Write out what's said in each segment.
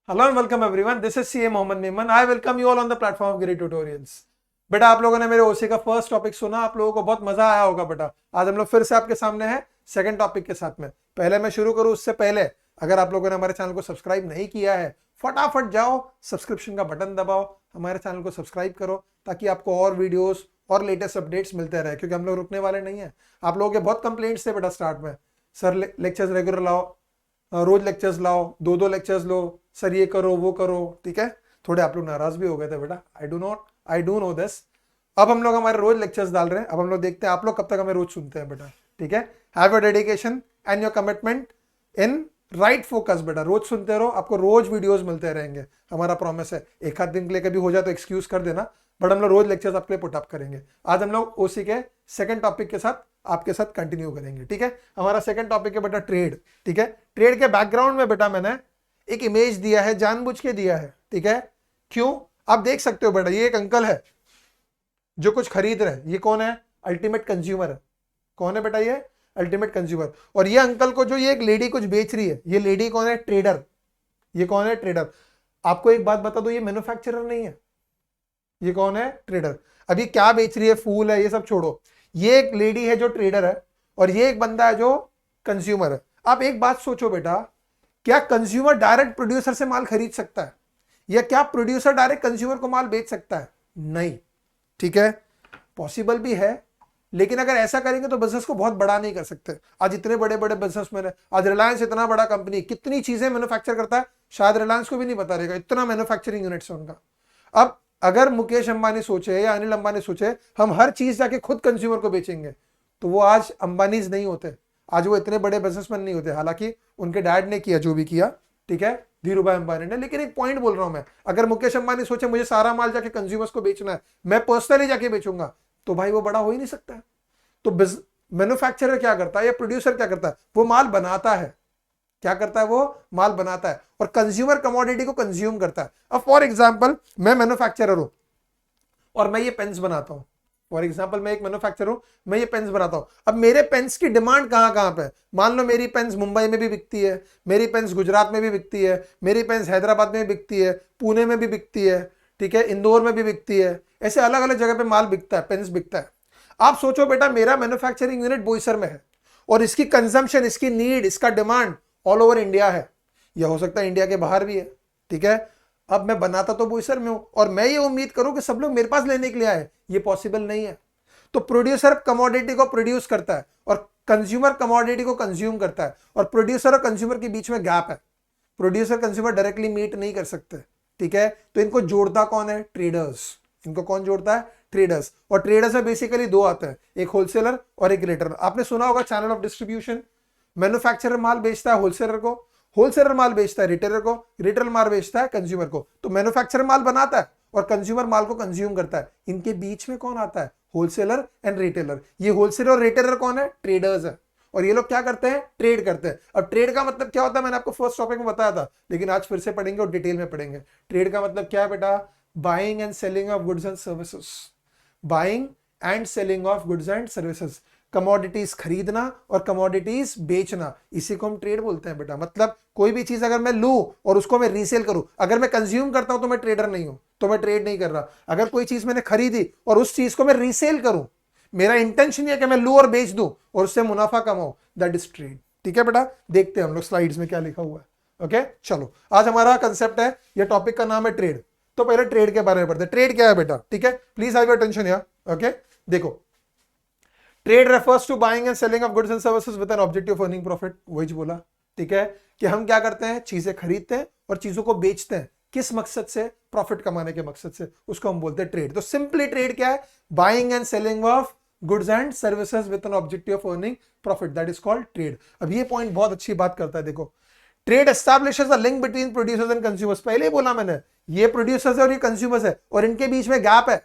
Hello and welcome everyone, this is CA Mohammed Memon. I welcome you all on the platform of Giri tutorials. बेटा, आप लोगों ने मेरे ओसी का फर्स्ट टॉपिक सुना, आप लोगों को बहुत मजा आया होगा। बेटा, आज हम लोग फिर से आपके सामने हैं सेकंड टॉपिक के साथ में। पहले मैं शुरू करूं उससे पहले, अगर आप लोगों ने हमारे चैनल को सब्सक्राइब नहीं किया है, फटाफट जाओ सब्सक्रिप्शन का बटन दबाओ, हमारे चैनल को सब्सक्राइब करो ताकि आपको और वीडियोस और लेटेस्ट अपडेट्स मिलते रहे, क्योंकि हम लोग रुकने वाले नहीं है। आप लोगों के बहुत कंप्लेंट्स थे बेटा स्टार्ट में, सर लेक्चर्स रेगुलर लाओ, रोज लेक्चर्स लाओ, दो लेक्चर्स लो, सर ये करो वो करो, ठीक है। थोड़े आप लोग नाराज भी हो गए थे बेटा, आई डू नो दिस। अब हम लोग हमारे रोज लेक्चर्स डाल रहे हैं। अब हम लोग देखते हैं आप लोग कब तक हमें रोज सुनते हैं बेटा, ठीक है। Have your dedication and your commitment in right focus बेटा, रोज सुनते रहो, आपको रोज वीडियोस मिलते रहेंगे, हमारा प्रॉमिस है। एक आध दिन के लिए कभी हो जाए तो एक्सक्यूज कर देना, बट हम लोग रोज लेक्चर्स आपके लिए पुटअप करेंगे। आज हम लोग ओसी के सेकंड टॉपिक के साथ आपके साथ कंटिन्यू करेंगे, ठीक है। हमारा सेकंड टॉपिक है बेटा ट्रेड, ठीक है। ट्रेड के बैकग्राउंड में बेटा मैंने एक इमेज दिया है, जानबूझ के दिया है, ठीक है। क्यों, आप देख सकते हो बेटा, ये एक अंकल है जो कुछ खरीद रहे हैं। ये कौन है? अल्टीमेट कंज्यूमर है। कौन है बेटा? ये अल्टीमेट कंज्यूमर। और ये अंकल को जो ये एक लेडी कुछ बेच रही है, ये लेडी कौन है? ट्रेडर। ये कौन है? ट्रेडर। आपको एक बात बता दो, ये मैन्युफैक्चरर नहीं है। ये कौन है? ट्रेडर। अभी क्या बेच रही है? फूल है, ये सब छोड़ो। ये एक लेडी है जो ट्रेडर है, और ये एक बंदा है जो कंज्यूमर है। आप एक बात सोचो बेटा, क्या कंज्यूमर डायरेक्ट प्रोड्यूसर से माल खरीद सकता है, या क्या प्रोड्यूसर डायरेक्ट कंज्यूमर को माल बेच सकता है? नहीं, ठीक है। पॉसिबल भी है, लेकिन अगर ऐसा करेंगे तो बिजनेस को बहुत बड़ा नहीं कर सकते। आज इतने बड़े बड़े बिजनेसमैन है, आज रिलायंस इतना बड़ा कंपनी, कितनी चीजें मैन्युफैक्चर करता है, शायद रिलायंस को भी नहीं पता रहेगा, इतना मैन्युफैक्चरिंग यूनिट्स है उनका। अब अगर मुकेश अंबानी सोचे या अनिल अंबानी सोचे हम हर चीज जाके खुद कंज्यूमर को बेचेंगे, तो वो आज अंबानीज नहीं होते, आज वो इतने बड़े बिजनेसमैन नहीं होते। हालांकि उनके डैड ने किया जो भी किया, ठीक है, धीरू भाई अंबानी ने। लेकिन एक पॉइंट बोल रहा हूं मैं, अगर मुकेश अंबानी सोचे मुझे सारा माल जाके कंज्यूमर्स को बेचना है, मैं पर्सनली जाके बेचूंगा, तो भाई वो बड़ा हो ही नहीं सकता। तो मैन्युफैक्चरर क्या करता है या प्रोड्यूसर क्या करता है? वो माल बनाता है। क्या करता है? वो माल बनाता है, और कंज्यूमर कमोडिटी को कंज्यूम करता है। अब फॉर एग्जांपल मैं मैन्युफैक्चरर हूं और मैं ये पेन्स बनाता हूं। फॉर एग्जांपल मैं एक मैन्युफैक्चरर हूं, मैं ये पेन्स बनाता हूं। अब मेरे पेन्स की डिमांड कहां कहां पे? मान लो मेरी पेन्स मुंबई में भी बिकती है, मेरी पेन्स गुजरात में भी बिकती है, मेरी पेन्स हैदराबाद में भी बिकती है, पुणे में भी बिकती है, ठीक है, इंदौर में भी बिकती है। ऐसे अलग अलग जगह पे माल बिकता है, पेन्स बिकता है। आप सोचो बेटा, मेरा मैन्युफैक्चरिंग यूनिट बोईसर में है, और इसकी कंजम्पशन, इसकी नीड, इसका डिमांड ऑल ओवर इंडिया है, या हो सकता है इंडिया के बाहर भी है, ठीक है। अब मैं बनाता तो बोईसर में हूं, और मैं ये उम्मीद करूं कि सब लोग मेरे पास लेने के लिए आए, ये पॉसिबल नहीं है। तो प्रोड्यूसर कमोडिटी को प्रोड्यूस करता है, और कंज्यूमर कमोडिटी को कंज्यूम करता है, और प्रोड्यूसर और कंज्यूमर के बीच में गैप है। प्रोड्यूसर कंज्यूमर डायरेक्टली मीट नहीं कर सकते, ठीक है। तो इनको जोड़ता कौन है? ट्रेडर्स। इनको कौन जोड़ता है? ट्रेडर्स। और ट्रेडर्स में बेसिकली दो आते हैं, एक होलसेलर और एक रिटेलर। आपने सुना होगा चैनल ऑफ डिस्ट्रीब्यूशन। मैन्युफैक्चरर माल बेचता है होलसेलर को, होलसेलर माल बेचता है रिटेलर को, रिटेलर माल बेचता है कंज्यूमर को। तो मैन्युफैक्चरर माल बनाता है और कंज्यूमर माल को कंज्यूम करता है। इनके बीच में कौन आता है? Wholesaler and retailer. ये होलसेलर और रिटेलर कौन है? ट्रेडर्स है। और ये लोग क्या करते हैं? ट्रेड करते हैं। अब ट्रेड का मतलब क्या होता है? मैंने आपको फर्स्ट टॉपिक में बताया था, लेकिन आज फिर से पढ़ेंगे और डिटेल में पढ़ेंगे। ट्रेड का मतलब क्या है बेटा? Buying and selling of goods and services. Buying and selling of goods and services, commodities खरीदना और कमोडिटीज बेचना, इसी को हम ट्रेड बोलते हैं बेटा। मतलब कोई भी चीज अगर मैं लूं और उसको मैं रीसेल करूं, अगर मैं कंज्यूम करता हूं तो मैं ट्रेडर नहीं हूं, तो मैं ट्रेड नहीं कर रहा। अगर कोई चीज मैंने खरीदी और उस चीज को मैं रीसेल करूं, मेरा इंटेंशन है कि मैं लूं और बेच दूं और उससे मुनाफा कमाऊं, दैट इज ट्रेड, ठीक है बेटा। देखते हैं हम लोग स्लाइड्स में क्या लिखा हुआ है। ओके, चलो आज हमारा कंसेप्ट है, ये टॉपिक का नाम है ट्रेड। तो पहले ट्रेड के बारे में पढ़ते हैं। ट्रेड क्या है बेटा, ठीक है, please have your attention here. Okay, देखो, trade refers to buying and selling of goods and services with an objective of earning profit. वही बोला, ठीक है, कि हम क्या करते हैं? चीजें खरीदते हैं और चीजों को बेचते हैं। किस मकसद से? प्रॉफिट कमाने के मकसद से। उसको हम बोलते हैं ट्रेड। तो सिंपली ट्रेड क्या है? Buying and selling of goods and services with an objective of earning profit, that is called trade. अब ये पॉइंट बहुत अच्छी बात करता है। देखो, trade establishes a link between producers and consumers. पहले ही बोला मैंने, ये प्रोड्यूसर्स है और ये कंज्यूमर्स है, और इनके बीच में गैप है।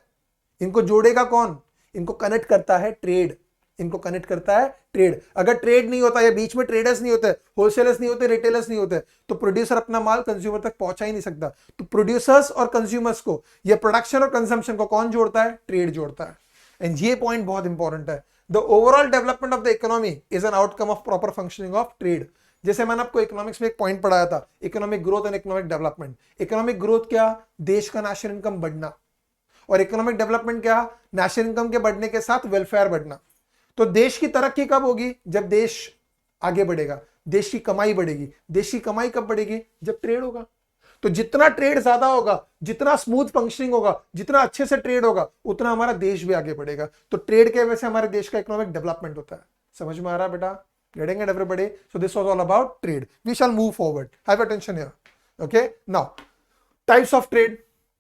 इनको जोड़ेगा कौन? इनको कनेक्ट करता है ट्रेड। इनको कनेक्ट करता है ट्रेड। अगर ट्रेड नहीं होता, या बीच में ट्रेडर्स नहीं होते, होलसेलर्स नहीं होते, रिटेलर्स नहीं होते, तो प्रोड्यूसर अपना माल कंज्यूमर तक पहुंचा ही नहीं सकता। तो प्रोड्यूसर्स और कंज्यूमर्स को, या प्रोडक्शन और कंजम्पशन को कौन जोड़ता है? ट्रेड जोड़ता है। एंड ये पॉइंट बहुत इंपॉर्टेंट है। The overall development of the economy is an outcome of proper functioning of trade. जैसे मैंने आपको इकोनॉमिक्स में एक पॉइंट पढ़ाया था, economic growth and economic development. Economic growth क्या, देश का नेशनल इनकम बढ़ना, और इकोनॉमिक डेवलपमेंट क्या, नेशनल इनकम के बढ़ने के साथ वेलफेयर बढ़ना। तो देश की तरक्की कब होगी, जब देश आगे बढ़ेगा, देश की कमाई बढ़ेगी। देश की कमाई कब बढ़ेगी, जब ट्रेड होगा। तो जितना ट्रेड ज्यादा होगा, जितना स्मूथ फंक्शनिंग होगा, जितना अच्छे से ट्रेड होगा, उतना हमारा देश भी आगे बढ़ेगा। तो ट्रेड के वजह से हमारे देश का इकोनॉमिक डेवलपमेंट होता है। समझ में आ रहा है बेटा? Getting it everybody? So this was all about trade. We shall move forward, have attention here. Okay, now types of trade.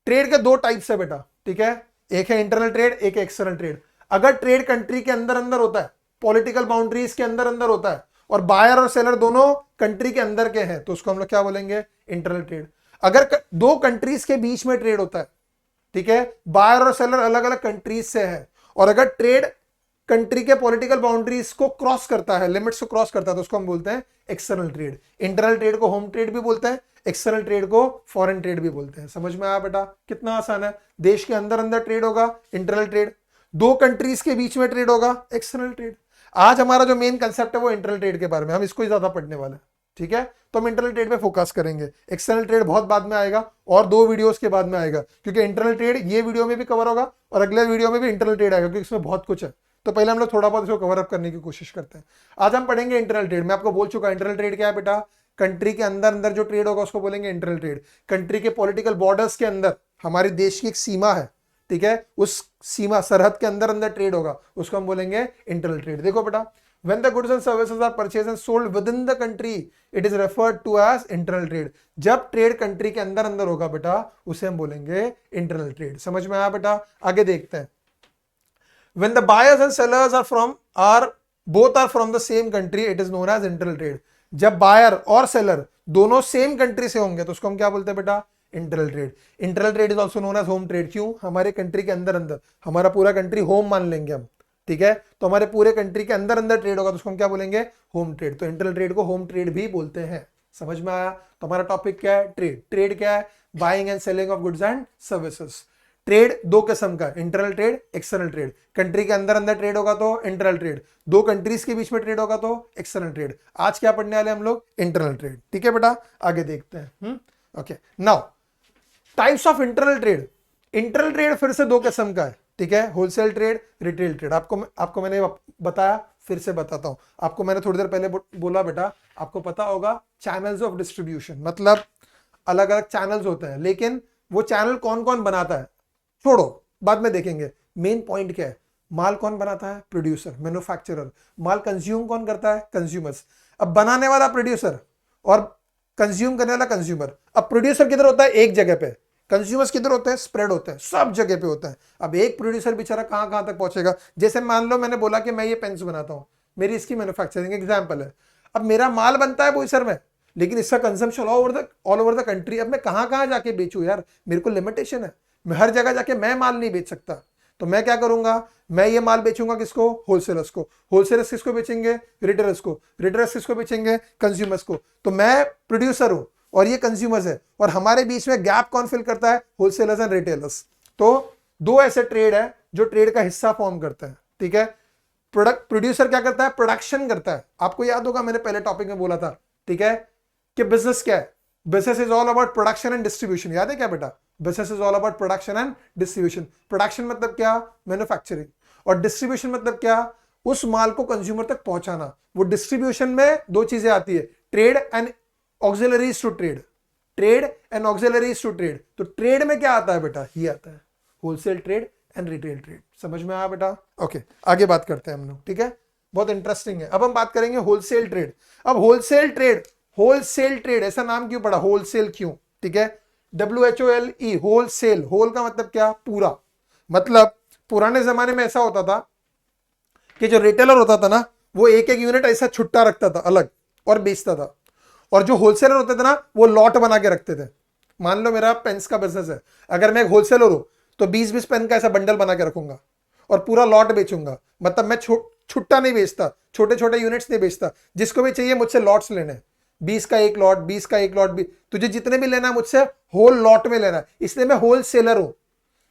Trade के दो टाइप्स है बेटा, ठीक है? एक है इंटरनल ट्रेड, एक है एक्सटर्नल ट्रेड। अगर ट्रेड कंट्री के अंदर अंदर होता है, पॉलिटिकल बाउंड्रीज के अंदर अंदर होता है, और बायर और सेलर दोनों कंट्री के अंदर के हैं, तो उसको हम लोग क्या बोलेंगे, इंटरनल ट्रेड। अगर दो कंट्रीज के बीच में ट्रेड होता है, ठीक है, बायर और सेलर अलग अलग कंट्रीज से है, और अगर ट्रेड कंट्री के पॉलिटिकल बाउंड्रीज को क्रॉस करता है, लिमिट्स को क्रॉस करता है, तो उसको हम बोलते हैं एक्सटर्नल ट्रेड। इंटरनल ट्रेड को होम ट्रेड भी बोलते हैं, एक्सटर्नल ट्रेड को फॉरेन ट्रेड भी बोलते हैं। समझ में आया बेटा? कितना आसान है। देश के अंदर अंदर ट्रेड होगा, इंटरनल ट्रेड। दो कंट्रीज के बीच में ट्रेड होगा, एक्सटर्नल ट्रेड। आज हमारा जो मेन कंसेप्ट है वो इंटरनल ट्रेड के बारे में, हम इसको ही ज्यादा पढ़ने वाले हैं, ठीक है? तो हम इंटरनल ट्रेड पे फोकस करेंगे, एक्सटर्नल ट्रेड बहुत बाद में आएगा, और 2 वीडियोस के बाद में आएगा, क्योंकि इंटरनल ट्रेड ये वीडियो में भी कवर होगा और अगले वीडियो में भी इंटरनल ट्रेड आएगा, क्योंकि इसमें बहुत कुछ है। तो पहले हम लोग थोड़ा बहुत इसको कवर अप करने की कोशिश करते हैं। आज हम पढ़ेंगे इंटरनल ट्रेड। मैं आपको बोल चुका, इंटरनल ट्रेड क्या है बेटा? कंट्री के अंदर अंदर जो ट्रेड होगा उसको बोलेंगे इंटरनल ट्रेड। कंट्री के पॉलिटिकल बॉर्डर्स के अंदर हमारे देश की एक सीमा है, ठीक है, उस सीमा सरहद के अंदर अंदर ट्रेड होगा, उसको हम बोलेंगे इंटरनल ट्रेड। देखो बेटा, when the goods and services are purchased and sold within the country, it is referred to as internal trade। जब ट्रेड कंट्री के अंदर अंदर होगा बेटा, उसे हम बोलेंगे इंटरनल ट्रेड। समझ में आया बेटा? आगे देखते हैं। when the buyers and sellers both are from the same country, it is known as internal trade। जब बायर और सेलर दोनों सेम कंट्री से होंगे तो उसको हम क्या बोलते हैं बेटा? Internal trade. Internal trade is also known age home trade. क्यों? हमारे कंट्री के अंदर अंदर, हमारा पूरा कंट्री होम मान लेंगे हम, ठीक है? तो हमारे पूरे कंट्री के अंदर अंदर ट्रेड होगा, तो उसको हम क्या बोलेंगे? Home trade. तो इंटरनल ट्रेड को होम ट्रेड भी बोलते हैं। समझ में आया? तो हमारा टॉपिक क्या है? ट्रेड। ट्रेड क्या है? Buying and selling of goods and services. Trade दो किस्म का, internal trade, external trade. Country के अंदर अंदर ट्रेड होगा तो इंटरनल ट्रेड, दो कंट्रीज के बीच में ट्रेड होगा तो एक्सटर्नल ट्रेड। आज क्या पढ़ने वाले हम लोग? Internal trade. ठीक है बेटा, आगे देखते हैं। Okay, now types of internal trade. Internal trade फिर से दो किस्म का है, ठीक है? Wholesale trade, retail trade. आपको मैंने बताया, फिर से बताता हूं आपको। मैंने थोड़ी देर पहले बोला बेटा, आपको पता होगा चैनल्स ऑफ डिस्ट्रीब्यूशन, मतलब अलग अलग चैनल्स होते हैं, लेकिन वो चैनल कौन कौन बनाता है छोड़ो, बाद में देखेंगे। मेन पॉइंट क्या है? माल कौन बनाता है? Producer, manufacturer. माल कंज्यूम कौन करता है? कंज्यूमर्स। अब बनाने वाला प्रोड्यूसर और कंज्यूम करने वाला कंज्यूमर। अब प्रोड्यूसर किधर होता है? एक जगह पे। कंज्यूमर्स किधर होते हैं? स्प्रेड होते हैं, सब जगह पे होता है। अब एक प्रोड्यूसर बेचारा कहां कहां तक पहुंचेगा? जैसे मान लो मैंने बोला कि मैं ये पेन्स बनाता हूं, मेरी इसकी मैन्युफैक्चरिंग एग्जाम्पल है। अब मेरा माल बनता है बोईसर में, लेकिन इसका consumption all over the country. अब मैं कहां कहां जाके बेचूं यार? मेरे को लिमिटेशन है, मैं हर जगह जाके मैं माल नहीं बेच सकता। तो मैं क्या करूंगा? मैं ये माल बेचूंगा किसको? होलसेलर्स को। होलसेलर्स किसको बेचेंगे? रिटेलर्स को। रिटेलर्स किसको बेचेंगे? कंज्यूमर्स को। तो मैं प्रोड्यूसर हूं और ये कंज्यूमर्स है, और हमारे बीच में गैप कौन फिल करता है? Wholesalers and retailers. तो दो ऐसे ट्रेड है जो ट्रेड का हिस्सा फॉर्म करते हैं, ठीक है? प्रोड्यूसर क्या करता है? प्रोडक्शन करता है। आपको याद होगा मैंने पहले टॉपिक में बोला था, ठीक है, कि बिजनेस क्या है? Business is all about production and distribution. याद है क्या बेटा? Business is all about production and distribution. Production मतलब क्या? मैन्युफैक्चरिंग। और डिस्ट्रीब्यूशन मतलब क्या? उस माल को कंज्यूमर तक पहुंचाना। वो डिस्ट्रीब्यूशन में दो चीजें आती है, trade and auxiliaries to trade. Trade and auxiliaries to trade. तो ट्रेड में क्या आता है बेटा? ये आता है wholesale trade and retail trade. समझ में आया बेटा? ओके, आगे बात करते हैं हम लोग, ठीक है? बहुत इंटरेस्टिंग है। अब हम बात करेंगे होलसेल ट्रेड। अब होलसेल ट्रेड, होलसेल ट्रेड ऐसा नाम क्यों पड़ा? होलसेल क्यों? ठीक है, WHOLE, होलसेल। होल का मतलब क्या? पूरा। मतलब पुराने जमाने में ऐसा होता था कि जो रिटेलर होता था ना, वो एक एक यूनिट ऐसा छुट्टा रखता था अलग और बेचता था, और जो होलसेलर होते थे ना, वो लॉट बना के रखते थे। मान लो मेरा पेन्स का बिजनेस है, अगर मैं एक होलसेलर हूं तो 20-20 पेन का ऐसा बंडल बना के रखूंगा और पूरा लॉट बेचूंगा। मतलब मैं छुट्टा नहीं बेचता, छोटे छोटे यूनिट्स नहीं बेचता। जिसको भी चाहिए मुझसे लॉट्स लेने, 20 का एक लॉट, 20 का एक लॉट भी, तुझे जितने भी लेना है मुझसे होल लॉट में लेना है। इसलिए मैं होल सेलर हूं,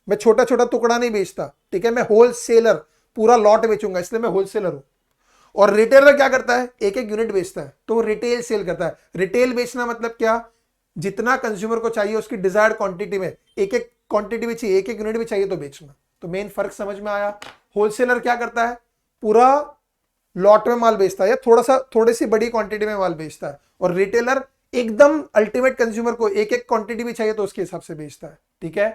मैं छोटा छोटा टुकड़ा नहीं बेचता, ठीक है? मैं होल सेलर, पूरा लॉट बेचूंगा, इसलिए मैं होलसेलर हूं। और रिटेलर क्या करता है, एक एक यूनिट बेचता है, तो वो रिटेल सेल करता है। रिटेल बेचना मतलब क्या, जितना कंज्यूमर को चाहिए उसकी डिजायर्ड क्वांटिटी में एक एक क्वांटिटी भी चाहिए, एक एक यूनिट भी चाहिए तो बेचना। तो मेन फर्क समझ में आया। होलसेलर क्या करता है, पूरा लॉट में माल बेचता है या थोड़ी सी बड़ी क्वांटिटी में माल बेचता है, और रिटेलर एकदम अल्टीमेट कंज्यूमर को एक एक क्वांटिटी भी चाहिए तो उसके हिसाब से बेचता है। ठीक है,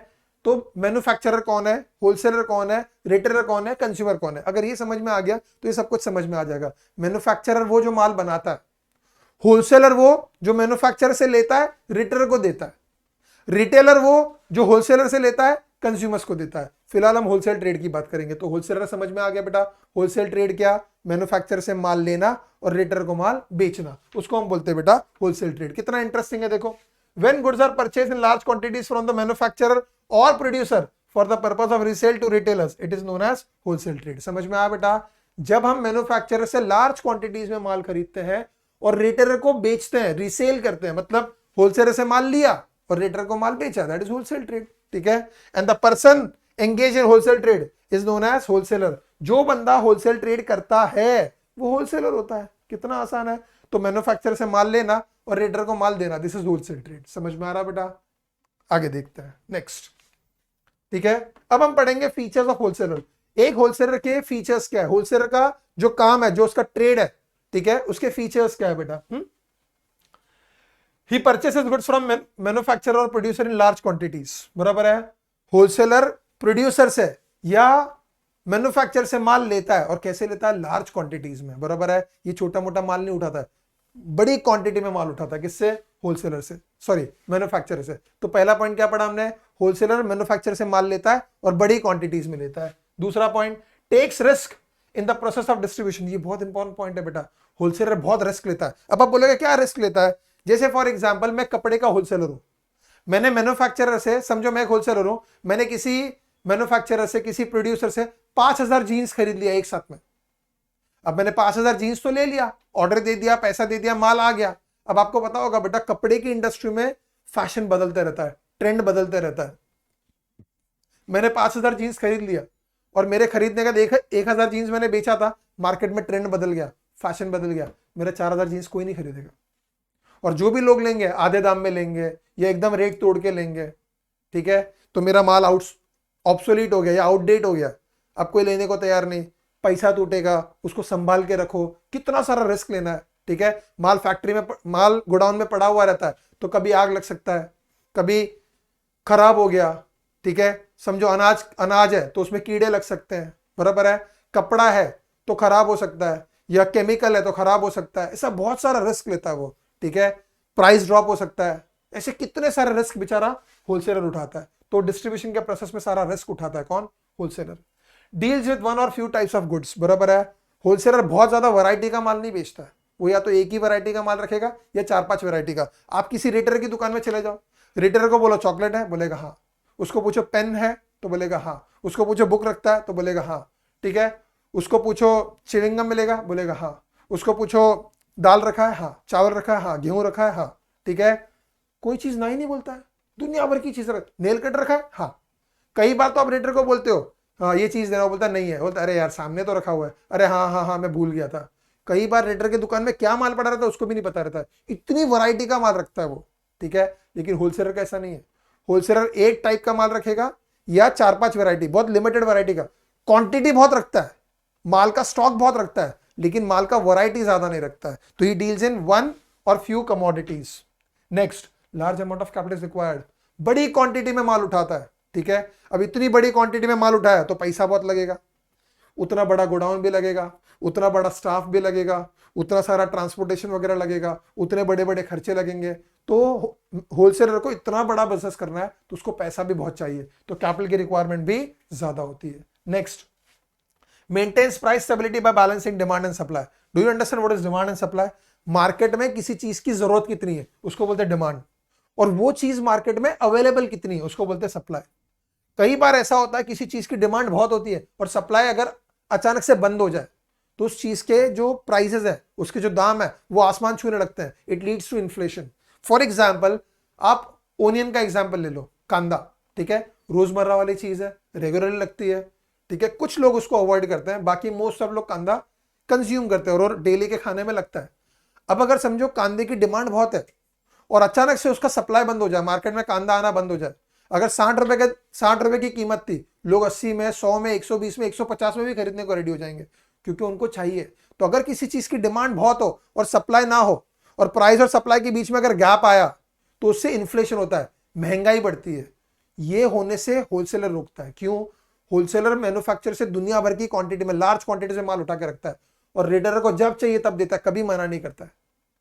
तो मैन्युफैक्चरर कौन है, होलसेलर कौन है, रिटेलर कौन है, कंज्यूमर कौन है। अगर ये समझ में आ गया तो ये सब कुछ समझ में आ जाएगा। मैन्युफैक्चरर वो जो माल बनाता है, होलसेलर वो जो मैन्युफैक्चरर से लेता है रिटेलर को देता है, रिटेलर वो जो होलसेलर से लेता है कंज्यूमर्स को देता है। फिलहाल हम होलसेल ट्रेड की बात करेंगे। तो होलसेलर समझ में आ गया बेटा। होलसेल ट्रेड क्या, मैन्युफैक्चरर से माल लेना और रिटेलर को माल बेचना, उसको हम बोलते हैं बेटा होलसेल ट्रेड। कितना इंटरेस्टिंग है देखो। When goods are purchase in large quantities from the manufacturer और producer for the purpose of resale to retailers, it is known as wholesale trade. समझ में आया बेटा। जब हम मैन्युफैक्चरर से लार्ज क्वांटिटीज में माल खरीदते हैं और रिटेलर को बेचते हैं, रीसेल करते हैं, मतलब होलसेलर से माल लिया और रिटेलर को माल बेचा, दैट इज होलसेल ट्रेड। ठीक है, and the person engage in wholesale trade is known as wholesaler. जो बंदा होलसेल ट्रेड करता है वो होलसेलर होता है। कितना आसान है। तो मैन्युफैक्चरर से माल लेना और रिटेलर को माल देना, दिस इज होलसेल ट्रेड। समझ में आ रहा बेटा। आगे देखते हैं नेक्स्ट। ठीक है, अब हम पढ़ेंगे फीचर्स ऑफ होलसेलर। एक होलसेलर के फीचर्स क्या है, होलसेलर का जो काम है, जो उसका ट्रेड है, ठीक है, उसके फीचर्स क्या है बेटा। ही परचेसेस गुड्स फ्रॉम मैन्युफैक्चरर और प्रोड्यूसर इन लार्ज क्वांटिटीज, बराबर है। होलसेलर प्रोड्यूसर से या मैन्युफैक्चरर से माल लेता है, और कैसे लेता है, लार्ज क्वांटिटीज में, बराबर है। ये छोटा मोटा माल नहीं उठाता है, बड़ी क्वांटिटी में माल उठाता है। किससे, होलसेलर से, सॉरी मैन्युफैक्चरर से। तो पहला पॉइंट क्या पढ़ा हमने, होलसेलर मैन्युफैक्चरर से माल लेता है और बड़ी क्वांटिटीज में लेता है। दूसरा point, takes risk in the process of distribution. ये बहुत इंपॉर्टेंट पॉइंट है बेटा। होलसेलर बहुत रिस्क लेता है। अब आप बोलोगे क्या रिस्क लेता है, जैसे फॉर एग्जांपल मैं कपड़े का होलसेलर हूं, मैंने मैन्युफैक्चरर से, समझो मैं एक होलसेलर हूं, मैंने किसी मैन्युफैक्चरर से, किसी प्रोड्यूसर से 5000 जीन्स खरीद लिया एक साथ में। अब मैंने 5000 जीन्स तो ले लिया, ऑर्डर दे दिया, पैसा दे दिया, माल आ गया। अब आपको पता होगा बेटा, कपड़े की इंडस्ट्री में फैशन बदलते रहता है, ट्रेंड बदलते रहता है। मैंने 5000 जीन्स खरीद लिया और मेरे खरीदने का 1000 जीन्स मैंने बेचा था, मार्केट में ट्रेंड बदल गया, फैशन बदल गया, मेरा 4000 जीन्स कोई नहीं खरीदेगा। और जो भी लोग लेंगे आधे दाम में लेंगे या एकदम रेट तोड़ के लेंगे। ठीक है, तो मेरा माल ऑब्सोलीट हो गया या आउटडेट हो गया, अब कोई लेने को तैयार नहीं, पैसा टूटेगा, उसको संभाल के रखो, कितना सारा रिस्क लेना है। ठीक है, माल फैक्ट्री में, माल गोडाउन में पड़ा हुआ रहता है, तो कभी आग लग सकता है, कभी खराब हो गया। ठीक है, समझो अनाज है तो उसमें कीड़े लग सकते हैं, बराबर है। कपड़ा है तो खराब हो सकता है, या केमिकल है तो खराब हो सकता है, ऐसा बहुत सारा रिस्क लेता है वो। ठीक है, प्राइस ड्रॉप हो सकता है, ऐसे कितने सारे रिस्क बेचारा होलसेलर उठाता है। तो डिस्ट्रीब्यूशन के प्रोसेस में सारा रिस्क उठाता है कौन, होलसेलर। डील्स विद वन और फ्यू टाइप्स ऑफ गुड्स, बराबर है। होलसेलर बहुत ज्यादा वैरायटी का माल नहीं बेचता है, वो या तो एक ही वैरायटी का माल रखेगा या 4-5 वैरायटी का। आप किसी रिटेलर की दुकान में चले जाओ, रिटेलर को बोलो चॉकलेट है, बोलेगा हाँ। उसको पूछो पेन है तो बोलेगा हाँ। उसको पूछो बुक रखता है तो बोलेगा हाँ। ठीक है, उसको पूछो च्युइंगम मिलेगा, बोलेगा हाँ। उसको पूछो दाल रखा है, हाँ। चावल रखा है, हाँ। गेहूं रखा है, हाँ। ठीक है, कोई चीज नहीं नहीं बोलता है, दुनिया भर की चीज रख, नेल कट रखा है, हाँ। कई बार तो आप रेटर को बोलते हो हाँ ये चीज देना, बोलता नहीं है, बोलता अरे यार सामने तो रखा हुआ है, अरे हाँ हाँ हाँ मैं भूल गया था। कई बार रेटर की दुकान में क्या माल पड़ा रहता है उसको भी नहीं पता रहता है, इतनी वैरायटी का माल रखता है वो। ठीक है, लेकिन होलसेलर का ऐसा नहीं है। होलसेलर एक टाइप का माल रखेगा या 4-5 वैरायटी, बहुत लिमिटेड वैरायटी का, क्वांटिटी बहुत रखता है, माल का स्टॉक बहुत रखता है, लेकिन माल का वैरायटी ज्यादा नहीं रखता है। तो ही डील्स इन वन और few commodities. Next, large amount of capital required, बड़ी क्वांटिटी में माल उठाता है। ठीक है, अब इतनी बड़ी क्वांटिटी में माल उठाया तो पैसा बहुत लगेगा, उतना बड़ा गोडाउन भी लगेगा, उतना बड़ा स्टाफ भी लगेगा, उतना सारा ट्रांसपोर्टेशन वगैरह लगेगा, उतने बड़े बड़े खर्चे लगेंगे। तो होलसेलर को इतना बड़ा बिजनेस करना है तो उसको पैसा भी बहुत चाहिए, तो कैपिटल की रिक्वायरमेंट भी ज्यादा होती है। Next, maintains price stability by balancing demand and supply. Do you understand what is demand and supply? Market में किसी चीज की जरूरत कितनी है उसको बोलते हैं डिमांड, और वो चीज मार्केट में अवेलेबल कितनी है उसको बोलते हैं सप्लाई। कई बार ऐसा होता है किसी चीज की डिमांड बहुत होती है और सप्लाई अगर अचानक से बंद हो जाए तो उस चीज के जो प्राइसेस है, उसके जो दाम है वो आसमान छूने लगते हैं। It leads to inflation. For example, आप ओनियन का एग्जाम्पल ले लो, कांदा। ठीक है, रोजमर्रा वाली चीज है, रेगुलरली लगती है। ठीक है, कुछ लोग उसको अवॉइड करते हैं, बाकी मोस्ट ऑफ लोग कांदा कंज्यूम करते हैं और डेली के खाने में लगता है। अब अगर समझो कांदे की डिमांड बहुत है और अचानक से उसका सप्लाई बंद हो जाए, मार्केट में कांदा आना बंद हो जाए, अगर 60 रुपए की कीमत थी, लोग 80 में, 100 में, 120 में, 150 में भी खरीदने को रेडी हो जाएंगे क्योंकि उनको चाहिए। तो अगर किसी चीज की डिमांड बहुत हो और सप्लाई ना हो और प्राइस और सप्लाई के बीच में अगर गैप आया तो उससे इन्फ्लेशन होता है, महंगाई बढ़ती है। ये होने से होलसेलर रोकता है। क्यों? होलसेलर मैन्युफैक्चरर से दुनिया भर की क्वांटिटी में, लार्ज क्वांटिटी से माल उठा के रखता है और रिटेलर को जब चाहिए तब देता है, कभी मना नहीं करता है।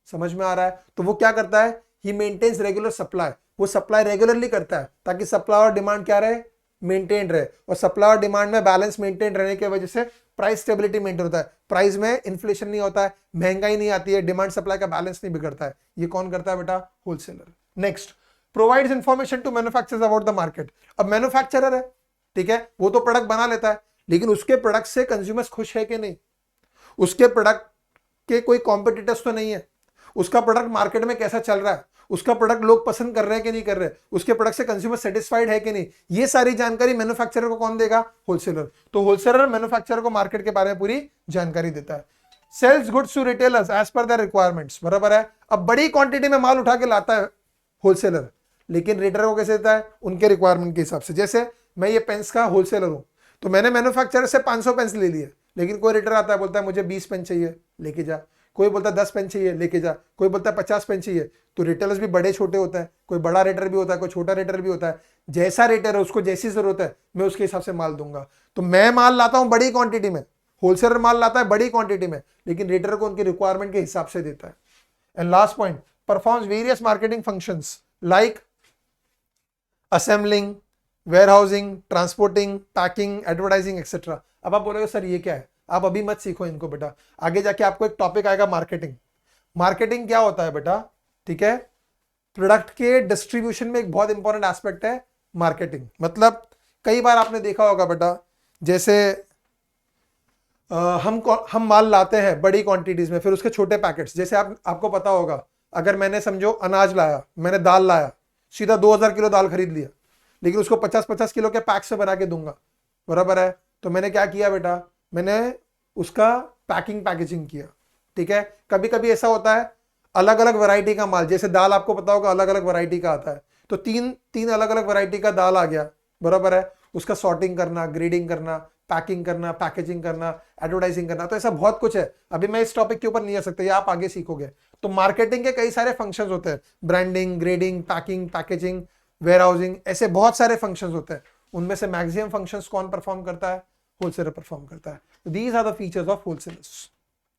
समझ में आ रहा है? तो वो क्या करता है, ही मेंटेन्स रेगुलर सप्लाई, वो सप्लाई रेगुलरली करता है ताकि सप्लाई और डिमांड क्या रहे, मेंटेन रहे। और सप्लाई और डिमांड में बैलेंस मेंटेन रहने की वजह से प्राइस स्टेबिलिटी मेंटेन होता है, प्राइस में इन्फ्लेशन नहीं होता है, महंगाई नहीं आती है, डिमांड सप्लाई का बैलेंस नहीं बिगड़ता है। ये कौन करता है बेटा? Wholesaler. Next, provides information to manufacturers about the market. अब मैन्युफैक्चरर है, ठीक है, वो तो प्रोडक्ट बना लेता है, लेकिन उसके प्रोडक्ट से कंज्यूमर्स खुश है कि नहीं? उसके प्रोडक्ट के कोई कॉम्पिटिटर्स तो नहीं है, उसका प्रोडक्ट मार्केट में कैसा चल रहा है, उसका प्रोडक्ट लोग पसंद कर रहे हैं कि नहीं कर रहे, उसके प्रोडक्ट से कंज्यूमर सेटिस्फाइड है कि नहीं, ये सारी जानकारी मैन्युफैक्चरर को कौन देगा? होलसेलर। तो होलसेलर मैन्युफैक्चरर को मार्केट के बारे में पूरी जानकारी देता है। Sells goods to retailers as per their requirements, बराबर है। अब बड़ी क्वांटिटी में माल उठा के लाता है होलसेलर, लेकिन रिटेलर को कैसे देता है? उनके रिक्वायरमेंट के हिसाब से। जैसे मैं ये पेन्स का होलसेलर हूं, तो मैंने मैन्युफैक्चरर से 500 पेन्स ले लिए, लेकिन कोई रिटेलर आता है बोलता है मुझे 20 पेन चाहिए, लेके जा। कोई बोलता है 10 पेन चाहिए, लेके जा। कोई बोलता है 50 पेन चाहिए। तो रिटेलर्स भी बड़े छोटे होता है, कोई बड़ा रेटर भी होता है, कोई छोटा रेटर भी होता है। जैसा रेटर है उसको जैसी जरूरत है मैं उसके हिसाब से माल दूंगा। तो मैं माल लाता हूं बड़ी क्वांटिटी में, होलसेलर माल लाता है बड़ी क्वांटिटी में, लेकिन रेटर को उनकी रिक्वायरमेंट के हिसाब से देता है। And last point, performs various marketing functions like assembling, warehousing, transporting, packing, advertising etcetera. अब आप बोलोगे सर ये क्या है? आप अभी मत सीखो इनको बेटा, आगे जाके आपको एक टॉपिक आएगा मार्केटिंग। मार्केटिंग क्या होता है बेटा? ठीक है, प्रोडक्ट के डिस्ट्रीब्यूशन में एक बहुत इंपॉर्टेंट एस्पेक्ट है मार्केटिंग। मतलब कई बार आपने देखा होगा बेटा, जैसे हम माल लाते हैं बड़ी क्वांटिटीज में, फिर उसके छोटे पैकेट्स। जैसे आपको पता होगा, अगर मैंने समझो अनाज लाया, मैंने दाल लाया, सीधा 2000 किलो दाल खरीद लिया, लेकिन उसको 50-50 किलो के पैक से बना के दूंगा, बराबर है। तो मैंने क्या किया बेटा? मैंने उसका पैकेजिंग किया, ठीक है। कभी कभी ऐसा होता है अलग अलग वैरायटी का माल, जैसे दाल आपको पता होगा अलग अलग वैरायटी का आता है, तो तीन अलग अलग वैरायटी का दाल आ गया, बराबर है। उसका सॉर्टिंग करना, ग्रेडिंग करना, पैकिंग करना, पैकेजिंग करना, एडवर्टाइजिंग करना, तो ऐसा बहुत कुछ है। अभी मैं इस टॉपिक के ऊपर नहीं आ सकता, ये आप आगे सीखोगे। तो मार्केटिंग के कई सारे फंक्शंस होते हैं, branding, grading, packing, packaging, warehousing, ऐसे बहुत सारे फंक्शंस होते हैं। उनमें से मैक्सिमम फंक्शंस कौन परफॉर्म करता है? होलसेलर परफॉर्म करता है। These are the features of wholesalers.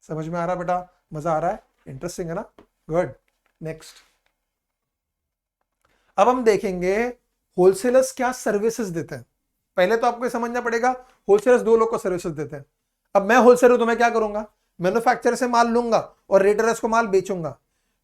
समझ में आ रहा बेटा? मजा आ रहा है? इंटरेस्टिंग है ना? गुड। नेक्स्ट, अब हम देखेंगे होलसेलर्स क्या सर्विसेज देते हैं। पहले तो आपको समझना पड़ेगा, होलसेलर्स दो लोग को सर्विसेज देते हैं। अब मैं होलसेलर हूं तो मैं क्या करूंगा? मैन्युफैक्चरर से माल लूंगा और रिटेलर्स को माल बेचूंगा।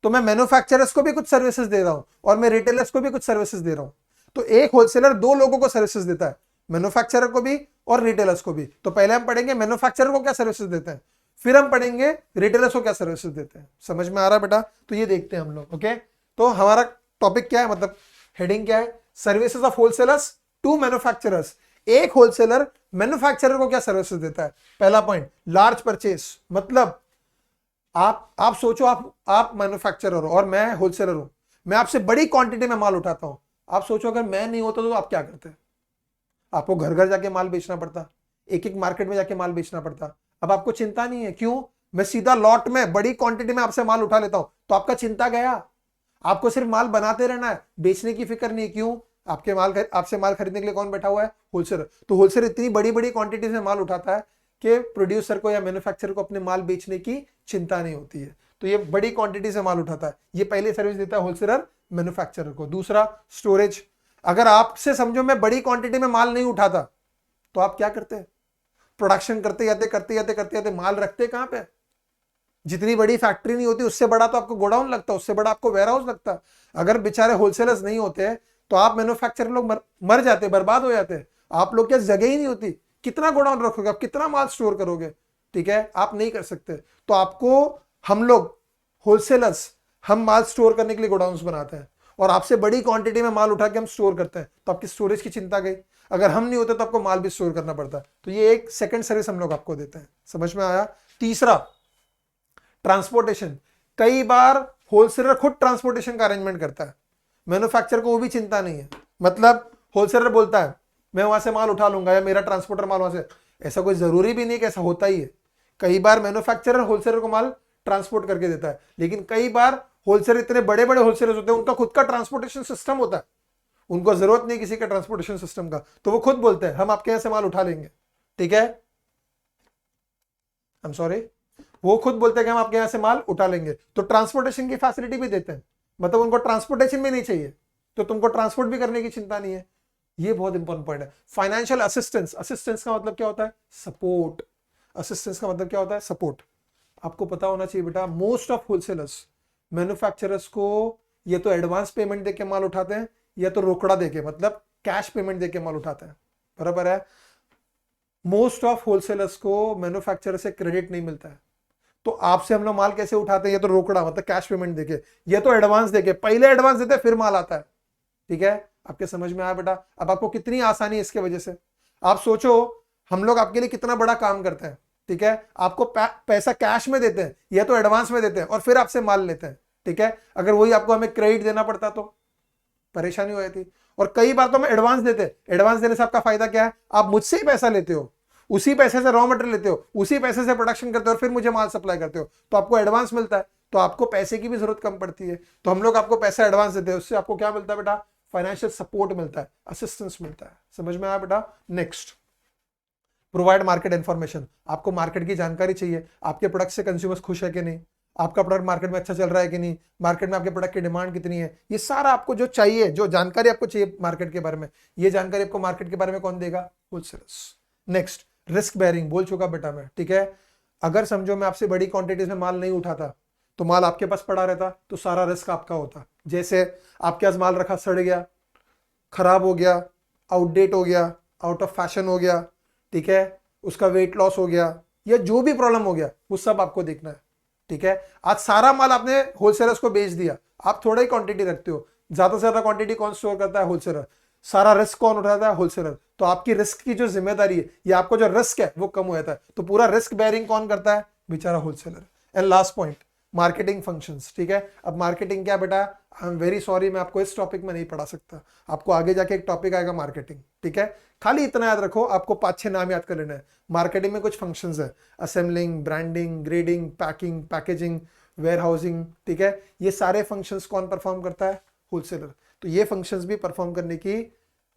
तो मैं मैन्युफैक्चरर्स को भी कुछ सर्विसेज दे रहा हूं और मैं रिटेलर्स को भी कुछ सर्विसेज दे रहा हूं। तो एक होलसेलर दो लोगों को सर्विसेज देता है, मैन्युफैक्चरर को भी और रिटेलर्स को भी। तो पहले हम पढ़ेंगे मैन्युफैक्चरर को क्या सर्विसेज देते हैं, फिर हम पढ़ेंगे रिटेलर्स को क्या सर्विसेज देते हैं। समझ में आ रहा है बेटा? तो ये देखते हैं हम लोग। ओके, तो हमारा टॉपिक क्या है, मतलब हेडिंग क्या है? Services of wholesalers to manufacturers. एक होलसेलर मैन्युफैक्चरर को क्या सर्विसेज देता है? पहला पॉइंट, लार्ज परचेस। मतलब आप सोचो, आप मैन्युफैक्चरर हो और मैं होलसेलर हूं, मैं आपसे बड़ी क्वांटिटी में माल उठाता हूं। आप सोचो अगर मैं नहीं होता तो आप क्या करते? आपको घर घर जाके माल बेचना पड़ता, एक एक मार्केट में जाके माल बेचना पड़ता। अब आपको चिंता नहीं है, क्यों? मैं सीधा लॉट में बड़ी क्वांटिटी में आपसे माल उठा लेता हूं, तो आपका चिंता गया। आपको सिर्फ माल बनाते रहना है, बेचने की फिक्र नहीं है। क्यों? आपसे माल खरीदने के लिए कौन बैठा हुआ है? होलसेलर। तो होलसेलर इतनी बड़ी बड़ी क्वांटिटी में माल उठाता है कि प्रोड्यूसर को या मैन्युफैक्चरर को अपने माल बेचने की चिंता नहीं होती है। तो ये बड़ी क्वांटिटी से माल उठाता है, ये पहली सर्विस देता है होलसेलर मैन्युफैक्चरर को। दूसरा, स्टोरेज। अगर आपसे समझो मैं बड़ी क्वांटिटी में माल नहीं उठाता तो आप क्या करते? प्रोडक्शन करते जाते माल रखते कहां पे? जितनी बड़ी फैक्ट्री नहीं होती उससे बड़ा तो आपको गोडाउन लगता, उससे बड़ा आपको वेयरहाउस लगता। अगर बेचारे होलसेलर्स नहीं होते तो आप मैन्युफैक्चरर लोग मर जाते, बर्बाद हो जाते। आप लोग क्या जगह ही नहीं होती, कितना गोडाउन रखोगे आप, कितना माल स्टोर करोगे? ठीक है, आप नहीं कर सकते। तो आपको हम लोग होलसेलर्स, हम माल स्टोर करने के लिए गोडाउन्स बनाते हैं और आपसे बड़ी क्वांटिटी में माल उठा के हम स्टोर करते हैं, तो आपकी स्टोरेज की चिंता गई। अगर हम नहीं होते तो आपको माल भी स्टोर करना पड़ता है। तो ये एक सेकंड सर्विस हम लोग आपको देते हैं। समझ में आया? तीसरा, ट्रांसपोर्टेशन। कई बार होलसेलर खुद ट्रांसपोर्टेशन का अरेंजमेंट करता है, मैन्युफैक्चरर को वो भी चिंता नहीं है। मतलब होलसेलर बोलता है मैं वहां से माल उठा लूंगा या मेरा ट्रांसपोर्टर माल वहां से, ऐसा कोई जरूरी भी नहीं कि ऐसा होता ही है। कई बार मैन्युफैक्चरर होलसेलर को माल ट्रांसपोर्ट करके देता है, लेकिन कई बार होलसेलर इतने बड़े बड़े होलसेलर होते हैं, उनका खुद का ट्रांसपोर्टेशन सिस्टम होता है, उनको जरूरत नहीं किसी का ट्रांसपोर्टेशन सिस्टम का, तो वो खुद बोलते हैं हम आपके यहां से माल उठा लेंगे। ठीक है, आई एम सॉरी, वो खुद बोलते हैं कि हम आपके यहां से माल उठा लेंगे, तो ट्रांसपोर्टेशन की फैसिलिटी भी देते हैं। मतलब उनको ट्रांसपोर्टेशन भी नहीं चाहिए तो तुमको ट्रांसपोर्ट भी करने की चिंता नहीं है। ये बहुत इंपॉर्टेंट पॉइंट है। फाइनेंशियल असिस्टेंस, असिस्टेंस का मतलब क्या होता है? सपोर्ट। असिस्टेंस का मतलब क्या होता है? सपोर्ट। आपको पता होना चाहिए बेटा, मोस्ट ऑफ होलसेलर्स मैन्युफैक्चरर्स को ये तो एडवांस पेमेंट देके माल उठाते हैं या तो रोकड़ा देके, मतलब कैश पेमेंट देके माल उठाते हैं, बराबर है। मोस्ट ऑफ होलसेलर्स को मैन्युफैक्चरर से क्रेडिट नहीं मिलता है, तो आपसे हम लोग माल कैसे उठाते हैं? ये तो रोकड़ा मतलब कैश पेमेंट देके, ये तो एडवांस देके, पहले एडवांस देते हैं फिर माल आता है। ठीक है, आपके समझ में आया बेटा? अब आपको कितनी आसानी है इसके वजह से। आप सोचो हम लोग आपके लिए कितना बड़ा काम करते हैं। ठीक है, आपको पैसा कैश में देते हैं या तो एडवांस में देते हैं और फिर आपसे माल लेते हैं। ठीक है, अगर वही आपको हमें क्रेडिट देना पड़ता तो परेशानी हो जाती। और कई बार तो हम एडवांस देते हैं, एडवांस देने से आपका फायदा क्या है? आप मुझसे ही पैसा लेते हो, उसी पैसे से रॉ मटेरियल लेते हो, उसी पैसे से प्रोडक्शन करते हो और फिर मुझे माल सप्लाई करते हो, तो आपको एडवांस मिलता है, तो आपको पैसे की भी जरूरत कम पड़ती है। तो हम लोग आपको पैसा एडवांस देते हैं, उससे आपको क्या मिलता है बेटा? फाइनेंशियल सपोर्ट मिलता है, असिस्टेंस मिलता है। समझ में आया बेटा? Next, provide market information. आपको मार्केट की जानकारी चाहिए, आपके प्रोडक्ट से कंज्यूमर्स खुश है कि नहीं, आपका प्रोडक्ट मार्केट में अच्छा चल रहा है कि नहीं, मार्केट में आपके प्रोडक्ट की डिमांड कितनी है, ये सारा आपको जो चाहिए, जो जानकारी आपको चाहिए मार्केट के बारे में, ये जानकारी आपको मार्केट के बारे में कौन देगा? होलसेलर्स। नेक्स्ट, रिस्क बेयरिंग, बोल चुका बेटा मैं। ठीक है, अगर समझो मैं आपसे बड़ी क्वांटिटीज में माल नहीं उठाता तो माल आपके पास पड़ा रहता तो सारा रिस्क आपका होता। जैसे आपके पास माल रखा, सड़ गया, खराब हो गया, आउटडेट हो गया, आउट ऑफ फैशन हो गया, ठीक है, उसका वेट लॉस हो गया या जो भी प्रॉब्लम हो गया वो सब आपको देखना है। ठीक है, आज सारा माल आपने होलसेलर्स को बेच दिया, आप थोड़ा ही क्वांटिटी रखते हो, ज्यादा से ज्यादा क्वांटिटी कौन स्टोर करता है? होलसेलर। सारा रिस्क कौन उठाता है? होलसेलर। तो आपकी रिस्क की जो जिम्मेदारी है या आपको जो रिस्क है वो कम हो जाता है, तो पूरा रिस्क बेयरिंग कौन करता है? बेचारा wholesaler. And last point, marketing functions. ठीक है, अब मार्केटिंग क्या बेटा? आई एम वेरी सॉरी, मैं आपको इस टॉपिक में नहीं पढ़ा सकता, आपको आगे जाके एक टॉपिक आएगा मार्केटिंग। ठीक है, खाली इतना याद रखो, आपको 5-6 नाम याद कर लेना है। मार्केटिंग में कुछ फंक्शंस है, assembling, branding, grading, packing, packaging, warehousing. ठीक है, ये सारे फंक्शंस कौन परफॉर्म करता है? होलसेलर। तो ये फंक्शंस भी परफॉर्म करने की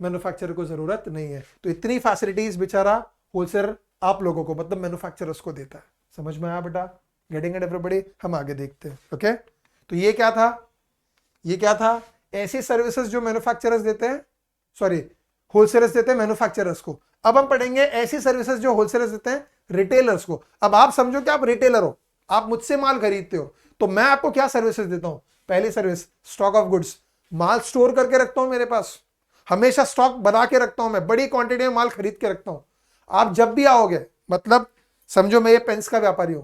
मैन्युफैक्चरर को जरूरत नहीं है। तो इतनी फैसिलिटीज बेचारा होलसेलर आप लोगों को, मतलब मैन्युफैक्चरर्स को देता है। समझ में आया बेटा? Getting it everybody? हम आगे देखते हैं। ओके, तो ये क्या था? ये क्या था? ऐसी सर्विसेज जो मैन्युफैक्चरर्स देते हैं, सॉरी होलसेलर्स देते हैं मैन्युफैक्चरर्स को। अब हम पढ़ेंगे ऐसी सर्विसेज जो होलसेलर्स देते हैं रिटेलर्स को। अब आप समझो कि आप रिटेलर हो, आप मुझसे माल खरीदते हो, तो मैं आपको क्या सर्विसेज देता हूं? पहली service, stock of goods. Mall store करके रखता हूं मेरे पास, हमेशा स्टॉक बना के रखता हूं, मैं बड़ी क्वांटिटी में माल खरीद के रखता हूं। आप जब भी आओगे, मतलब समझो मैं ये पेन्स का व्यापारी हूं,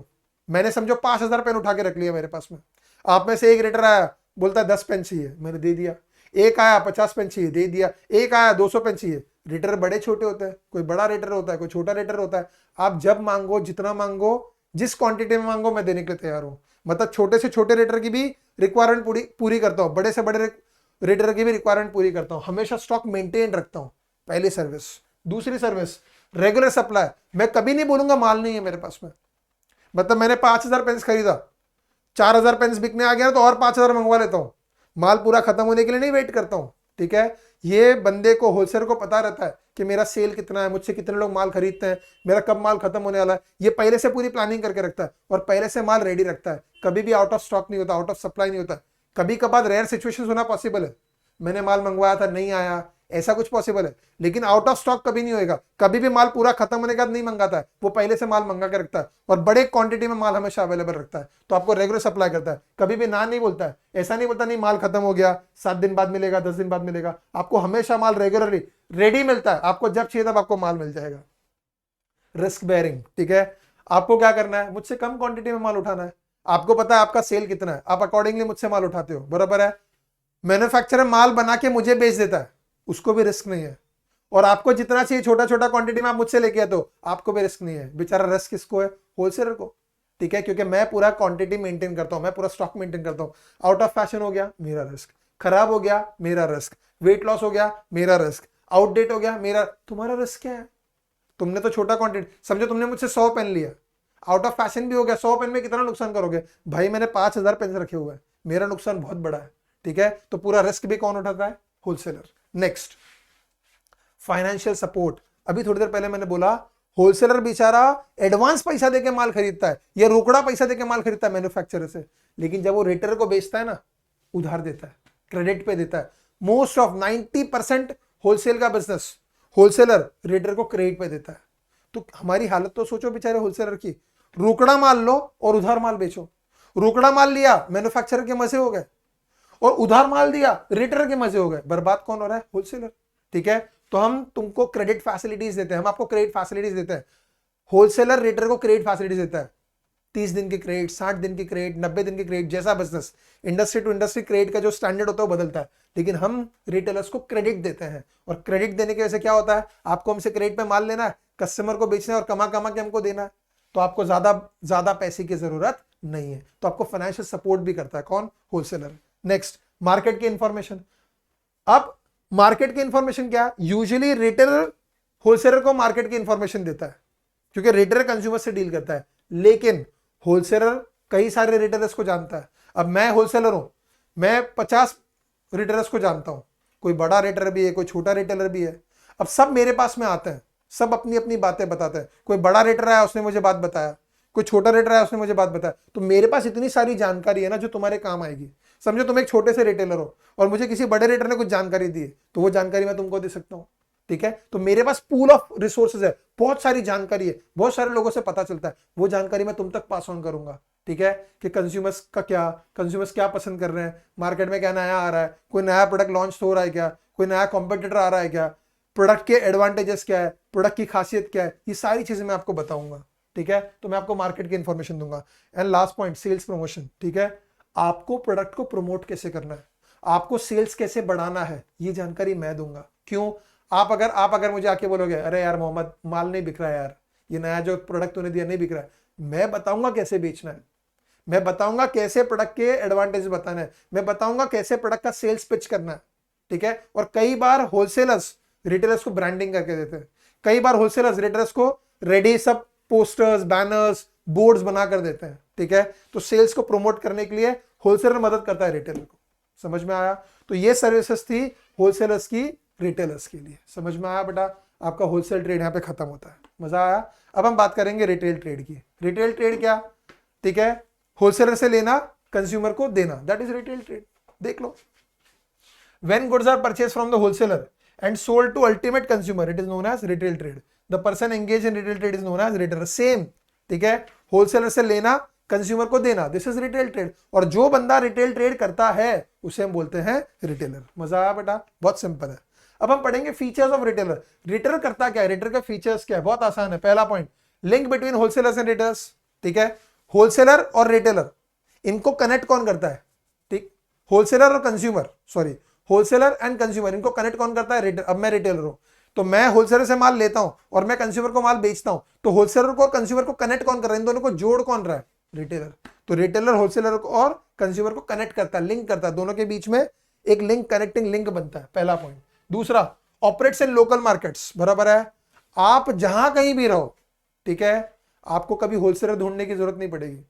मैंने समझो 5,000 पेन उठा के रख लिया मेरे पास में, आप में से एक रेटर आया, बोलता है 10 पेन चाहिए, मैंने दे दिया। एक आया 50 पेन चाहिए, दे दिया। एक आया 200 पेन चाहिए। रेटर बड़े छोटे होते हैं, कोई बड़ा रेटर होता है, कोई छोटा रेटर होता है। आप जब मांगो, जितना मांगो, जिस क्वांटिटी में मांगो, मैं देने के लिए तैयार हूं। मतलब छोटे से छोटे रेटर की भी रिक्वायरमेंट पूरी करता हूं, बड़े से बड़े रेटर की भी रिक्वायरमेंट पूरी करता हूं। हमेशा स्टॉक मेंटेन रखता हूं, पहली सर्विस। दूसरी सर्विस, रेगुलर सप्लाई। मैं कभी नहीं बोलूंगा माल नहीं है मेरे पास में। मतलब मैंने 5,000 पेन्स खरीदा, 4,000 पेन्स बिकने आ गया तो और 5,000 मंगवा लेता हूं, माल पूरा खत्म होने के लिए नहीं वेट करता हूं। ठीक है, ये बंदे को, होलसेलर को पता रहता है कि मेरा सेल कितना है, मुझसे कितने लोग माल खरीदते हैं, मेरा कब माल खत्म होने वाला है। ये पहले से पूरी प्लानिंग करके रखता है और पहले से माल रेडी रखता है। कभी भी आउट ऑफ स्टॉक नहीं होता, आउट ऑफ सप्लाई नहीं होता। कभी कभार रेयर सिचुएशन होना पॉसिबल है, मैंने माल मंगवाया था नहीं आया, ऐसा कुछ पॉसिबल है, लेकिन आउट ऑफ स्टॉक कभी नहीं होएगा। कभी भी माल पूरा खत्म होने के बाद नहीं मंगाता है, वो पहले से माल मंगा के रखता है और बड़े क्वांटिटी में माल हमेशा अवेलेबल रखता है, तो आपको रेगुलर सप्लाई करता है। कभी भी ना नहीं बोलता है, ऐसा नहीं बोलता नहीं माल खत्म हो गया, 7 दिन बाद मिलेगा, 10 दिन बाद मिलेगा। आपको हमेशा माल रेगुलरली रेडी मिलता है, आपको जब चाहिए तब आपको माल मिल जाएगा। Risk bearing. ठीक है, आपको क्या करना है? मुझसे कम क्वांटिटी में माल उठाना है। आपको पता है आपका सेल कितना है, आप अकॉर्डिंगली मुझसे माल उठाते हो, बराबर है। मैन्युफैक्चरर माल बना के मुझे बेच देता है, उसको भी रिस्क नहीं है। और आपको जितना चाहिए छोटा छोटा क्वांटिटी में आप मुझसे लेके आते हो, आपको भी रिस्क नहीं है। बेचारा रिस्क किसको है? होलसेलर को। ठीक है, क्योंकि मैं पूरा क्वांटिटी मेंटेन करता हूं, मैं पूरा स्टॉक मेंटेन करता हूं। आउट ऑफ फैशन हो गया, मेरा रिस्क। खराब हो गया, मेरा रिस्क। वेट लॉस हो गया, मेरा रिस्क। आउटडेट हो गया, मेरा। तुम्हारा रिस्क क्या है? तुमने तो छोटा क्वांटिटी, समझो तुमने मुझसे 100 पेन लिया, आउट ऑफ फैशन भी हो गया, 100 पेन में कितना नुकसान करोगे भाई? मैंने 5,000 पेन रखे हुए हैं, मेरा नुकसान बहुत बड़ा है। ठीक है, तो पूरा रिस्क भी कौन उठाता है? होलसेलर। Next, financial support. अभी थोड़ी देर पहले मैंने बोला होलसेलर बेचारा एडवांस पैसा देके माल खरीदता है या रोकड़ा पैसा देके माल खरीदता है मैन्युफैक्चरर से, लेकिन जब वो रिटेलर को बेचता है ना, उधार देता है, क्रेडिट पे देता है। मोस्ट ऑफ 90% होलसेल का बिजनेस होलसेलर रिटेलर को क्रेडिट पे देता है। तो हमारी हालत तो सोचो बेचारे होलसेलर की, रोकड़ा माल लो और उधार माल बेचो। रोकड़ा माल लिया, मैन्युफैक्चरर के मजे हो गए, और उधार माल दिया, रिटेलर के मजे हो गए। बर्बाद कौन हो रहा है? होलसेलर। ठीक है, तो हम तुमको क्रेडिट फैसिलिटीज देते हैं, हम आपको क्रेडिट फैसिलिटीज देते हैं। होलसेलर रिटेलर को क्रेडिट फैसिलिटीज देता है, 30 दिन की क्रेडिट, 60 दिन की क्रेडिट, 90 दिन की क्रेडिट, जैसा business. Industry to industry credit का जो स्टैंडर्ड होता है वो बदलता है, लेकिन हम रिटेलर्स को क्रेडिट देते हैं। और क्रेडिट देने की वजह से क्या होता है? आपको हमसे क्रेडिट पे माल लेना है, कस्टमर को बेचना है और कमा कमा के हमको देना है, तो आपको ज्यादा पैसे की जरूरत नहीं है। तो आपको फाइनेंशियल सपोर्ट भी करता है कौन? होलसेलर। नेक्स्ट, मार्केट की इंफॉर्मेशन। अब मार्केट की इंफॉर्मेशन क्या? यूजुअली रिटेलर होलसेलर को मार्केट की इंफॉर्मेशन देता है, क्योंकि रिटेलर कंज्यूमर से डील करता है, लेकिन होलसेलर कई सारे रिटेलर्स को जानता है। अब मैं होलसेलर हूं, मैं 50 रिटेलर्स को जानता हूं, कोई बड़ा रिटेलर भी है, कोई छोटा रिटेलर भी है। अब सब मेरे पास में आते हैं, सब अपनी अपनी बातें बताते हैं। कोई बड़ा रिटेलर आया, उसने मुझे बात बताया, कोई छोटा रिटेलर आया, उसने मुझे बात बताया। तो मेरे पास इतनी सारी जानकारी है ना जो तुम्हारे काम आएगी। समझो तुम एक छोटे से रिटेलर हो और मुझे किसी बड़े रिटेलर ने कुछ जानकारी दी है, तो वो जानकारी मैं तुमको दे सकता हूं। ठीक है, तो मेरे पास पूल ऑफ रिसोर्सेज है, बहुत सारी जानकारी है, बहुत सारे लोगों से पता चलता है, वो जानकारी मैं तुम तक पास ऑन करूंगा। ठीक है, कि कंज्यूमर्स का क्या, कंज्यूमर्स क्या पसंद कर रहे हैं, मार्केट में क्या नया आ रहा है, कोई नया प्रोडक्ट लॉन्च हो रहा है क्या, कोई नया कॉम्पिटिटर आ रहा है क्या, प्रोडक्ट के एडवांटेजेस क्या है, प्रोडक्ट की खासियत क्या है, ये सारी चीजें मैं आपको बताऊंगा। ठीक है, तो मैं आपको मार्केट की इंफॉर्मेशन दूंगा। And last point, sales promotion. ठीक है, आपको प्रोडक्ट को प्रमोट कैसे करना है, आपको सेल्स कैसे बढ़ाना है, ये जानकारी मैं दूंगा। क्यों? आप अगर मुझे आके बोलोगे अरे यार मोहम्मद माल नहीं बिक रहा है यार, ये नया जो प्रोडक्ट तूने दिया नहीं बिक रहा है, मैं बताऊंगा कैसे बेचना है, मैं बताऊंगा कैसे प्रोडक्ट के एडवांटेज बताना है, मैं बताऊंगा कैसे प्रोडक्ट का सेल्स पिच करना है। ठीक है, और कई बार होलसेलर्स रिटेलर्स को ब्रांडिंग करके देते हैं, कई बार होलसेलर्स रिटेलर्स को रेडी सब पोस्टर्स, बैनर्स, बोर्ड्स बना कर देते हैं। ठीक है, तो सेल्स को प्रमोट करने के लिए होलसेलर मदद करता है रिटेलर को। समझ में आया? तो ये सर्विसेज थी होलसेलर्स की रिटेलर्स के लिए। समझ में आया बेटा? आपका होलसेल ट्रेड यहाँ पे खत्म होता है। मजा आया? अब हम बात करेंगे रिटेल ट्रेड की। रिटेल ट्रेड क्या? ठीक है, होलसेलर से लेना, कंज्यूमर को देना, दैट इज रिटेल ट्रेड। देख लो, when goods are purchase from the wholesaler and sold to ultimate consumer, it is known as retail trade. The person engaged in retail trade is known as retailer. Same, ठीक है, wholesaler से लेना, consumer को देना, this is retail trade. और जो बंदा retail trade करता है उसे हम बोलते हैं रिटेलर। मजा आया बेटा? बहुत सिंपल है। अब हम पढ़ेंगे फीचर्स ऑफ रिटेलर। रिटेलर करता क्या है, रिटेलर के फीचर्स क्या है? बहुत आसान है। पहला point, link between wholesalers and retailers. ठीक है, होलसेलर और रिटेलर, इनको कनेक्ट कौन करता है? ठीक, होलसेलर और consumer, sorry, wholesaler and consumer, इनको कनेक्ट कौन करता है? अब मैं रिटेलर हूं, तो मैं होलसेलर से माल लेता हूं और मैं कंज्यूमर को माल बेचता हूं, तो होलसेलर को और कंज्यूमर को कनेक्ट कौन कर रहा है? इन दोनों को जोड़ कौन रहा है? रिटेलर। तो रिटेलर होलसेलर को और कंज्यूमर को कनेक्ट करता है, लिंक करता है, दोनों के बीच में एक लिंक, कनेक्टिंग लिंक बनता है। पहला पॉइंट। दूसरा, ऑपरेट्स इन लोकल मार्केट्स। बराबर है, आप जहां कहीं भी रहो, ठीक है, आपको कभी होलसेलर ढूंढने की जरूरत नहीं पड़ेगी।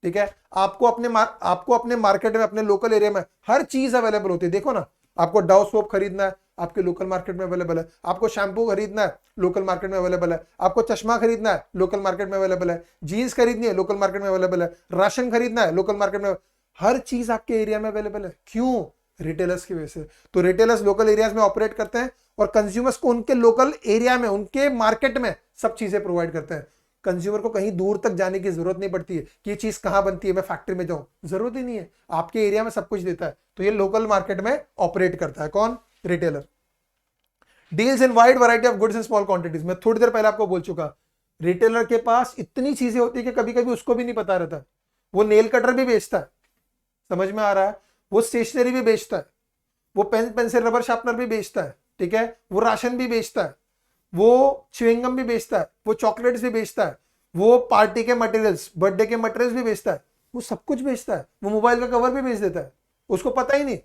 ठीक है, आपको अपने मार्केट में, अपने लोकल एरिया में हर चीज अवेलेबल होती है। देखो ना, आपको डव सोप खरीदना है, आपके लोकल मार्केट में अवेलेबल है। आपको शैम्पू खरीदना है, लोकल मार्केट में अवेलेबल है। आपको चश्मा खरीदना है, लोकल मार्केट में अवेलेबल है। जीन्स खरीदनी है, लोकल मार्केट में अवेलेबल है। राशन खरीदना है, लोकल मार्केट में, हर चीज आपके एरिया में अवेलेबल है। क्यों? रिटेलर्स की वजह से। तो रिटेलर्स लोकल एरियाज में ऑपरेट करते हैं और कंज्यूमर्स को उनके लोकल एरिया में, उनके मार्केट में सब चीजें प्रोवाइड करते हैं। कंज्यूमर को कहीं दूर तक जाने की जरूरत नहीं पड़ती है कि ये चीज कहां बनती है, मैं फैक्ट्री में जाऊं, जरूरत ही नहीं है, आपके एरिया में सब कुछ देता है। तो ये लोकल मार्केट में ऑपरेट करता है कौन? Retailer. Deals in wide variety of goods in small quantities. मैं थोड़ी देर पहले आपको बोल चुका, रिटेलर के पास इतनी चीजें होती है कि कभी कभी उसको भी नहीं पता रहता। वो नेल कटर भी बेचता है, समझ में आ रहा है? वो स्टेशनरी भी बेचता है, वो पेन, पेंसिल, रबर शार्पनर भी बेचता है। ठीक है, वो राशन भी बेचता है, वो च्युइंगम भी बेचता है, वो चॉकलेट्स भी बेचता है, वो पार्टी के मटेरियल्स, बर्थडे के मटेरियल्स भी बेचता है, वो सब कुछ बेचता है, वो मोबाइल का कवर भी बेच देता है, उसको पता ही नहीं,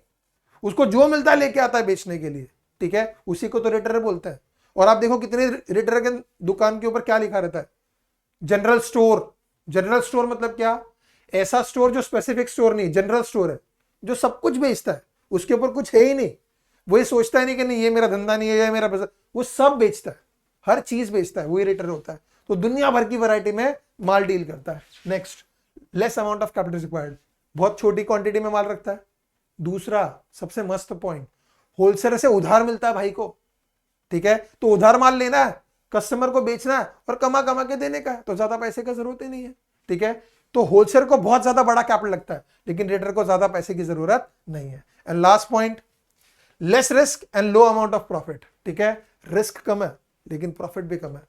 उसको जो मिलता है लेके आता है बेचने के लिए, ठीक है, उसी को तो रिटेलर बोलता है। और आप देखो कितने रिटेलर के दुकान के ऊपर क्या लिखा रहता है, जनरल स्टोर। जनरल स्टोर मतलब क्या, ऐसा स्टोर जो स्पेसिफिक स्टोर नहीं, जनरल स्टोर है जो सब कुछ बेचता है, उसके ऊपर कुछ है ही नहीं, वो ये सोचता है नहीं कि नहीं ये मेरा धंधा नहीं है, ये मेरा बिजनेस, वो सब बेचता है, हर चीज बेचता है, वही रिटेलर होता है। तो दुनिया भर की वैरायटी में माल डील करता है। Next, less amount of capital required, बहुत छोटी क्वांटिटी में माल रखता है। दूसरा सबसे मस्त पॉइंट, होलसेलर से उधार मिलता है भाई को, ठीक है, तो उधार माल लेना है, कस्टमर को बेचना है और कमा कमा के देने का है, तो ज्यादा पैसे का जरूरत ही नहीं है, ठीक है। तो होलसेलर को बहुत ज्यादा बड़ा कैपिटल लगता है, लेकिन रिटेलर को ज्यादा पैसे की जरूरत नहीं है। And last point, less risk and low amount of profit, ठीक है, रिस्क कम है लेकिन प्रॉफिट भी कम है।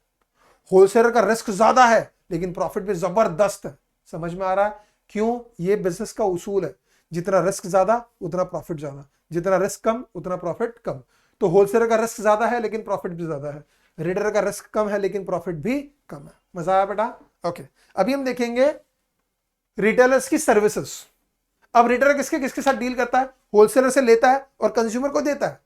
होलसेलर का रिस्क ज्यादा है लेकिन प्रॉफिट भी जबरदस्त है। समझ में आ रहा है क्यों? ये बिजनेस का उसूल है, जितना रिस्क ज्यादा उतना प्रॉफिट ज्यादा, जितना रिस्क कम उतना प्रॉफिट कम। तो होलसेलर का रिस्क ज्यादा है लेकिन प्रॉफिट भी ज्यादा है, रिटेलर का रिस्क कम है लेकिन प्रॉफिट भी कम है। मजा आया बेटा? ओके, अभी हम देखेंगे रिटेलर्स की सर्विसेज। अब रिटेलर किसके किसके साथ डील करता है? होलसेलर से लेता है और कंज्यूमर को देता है।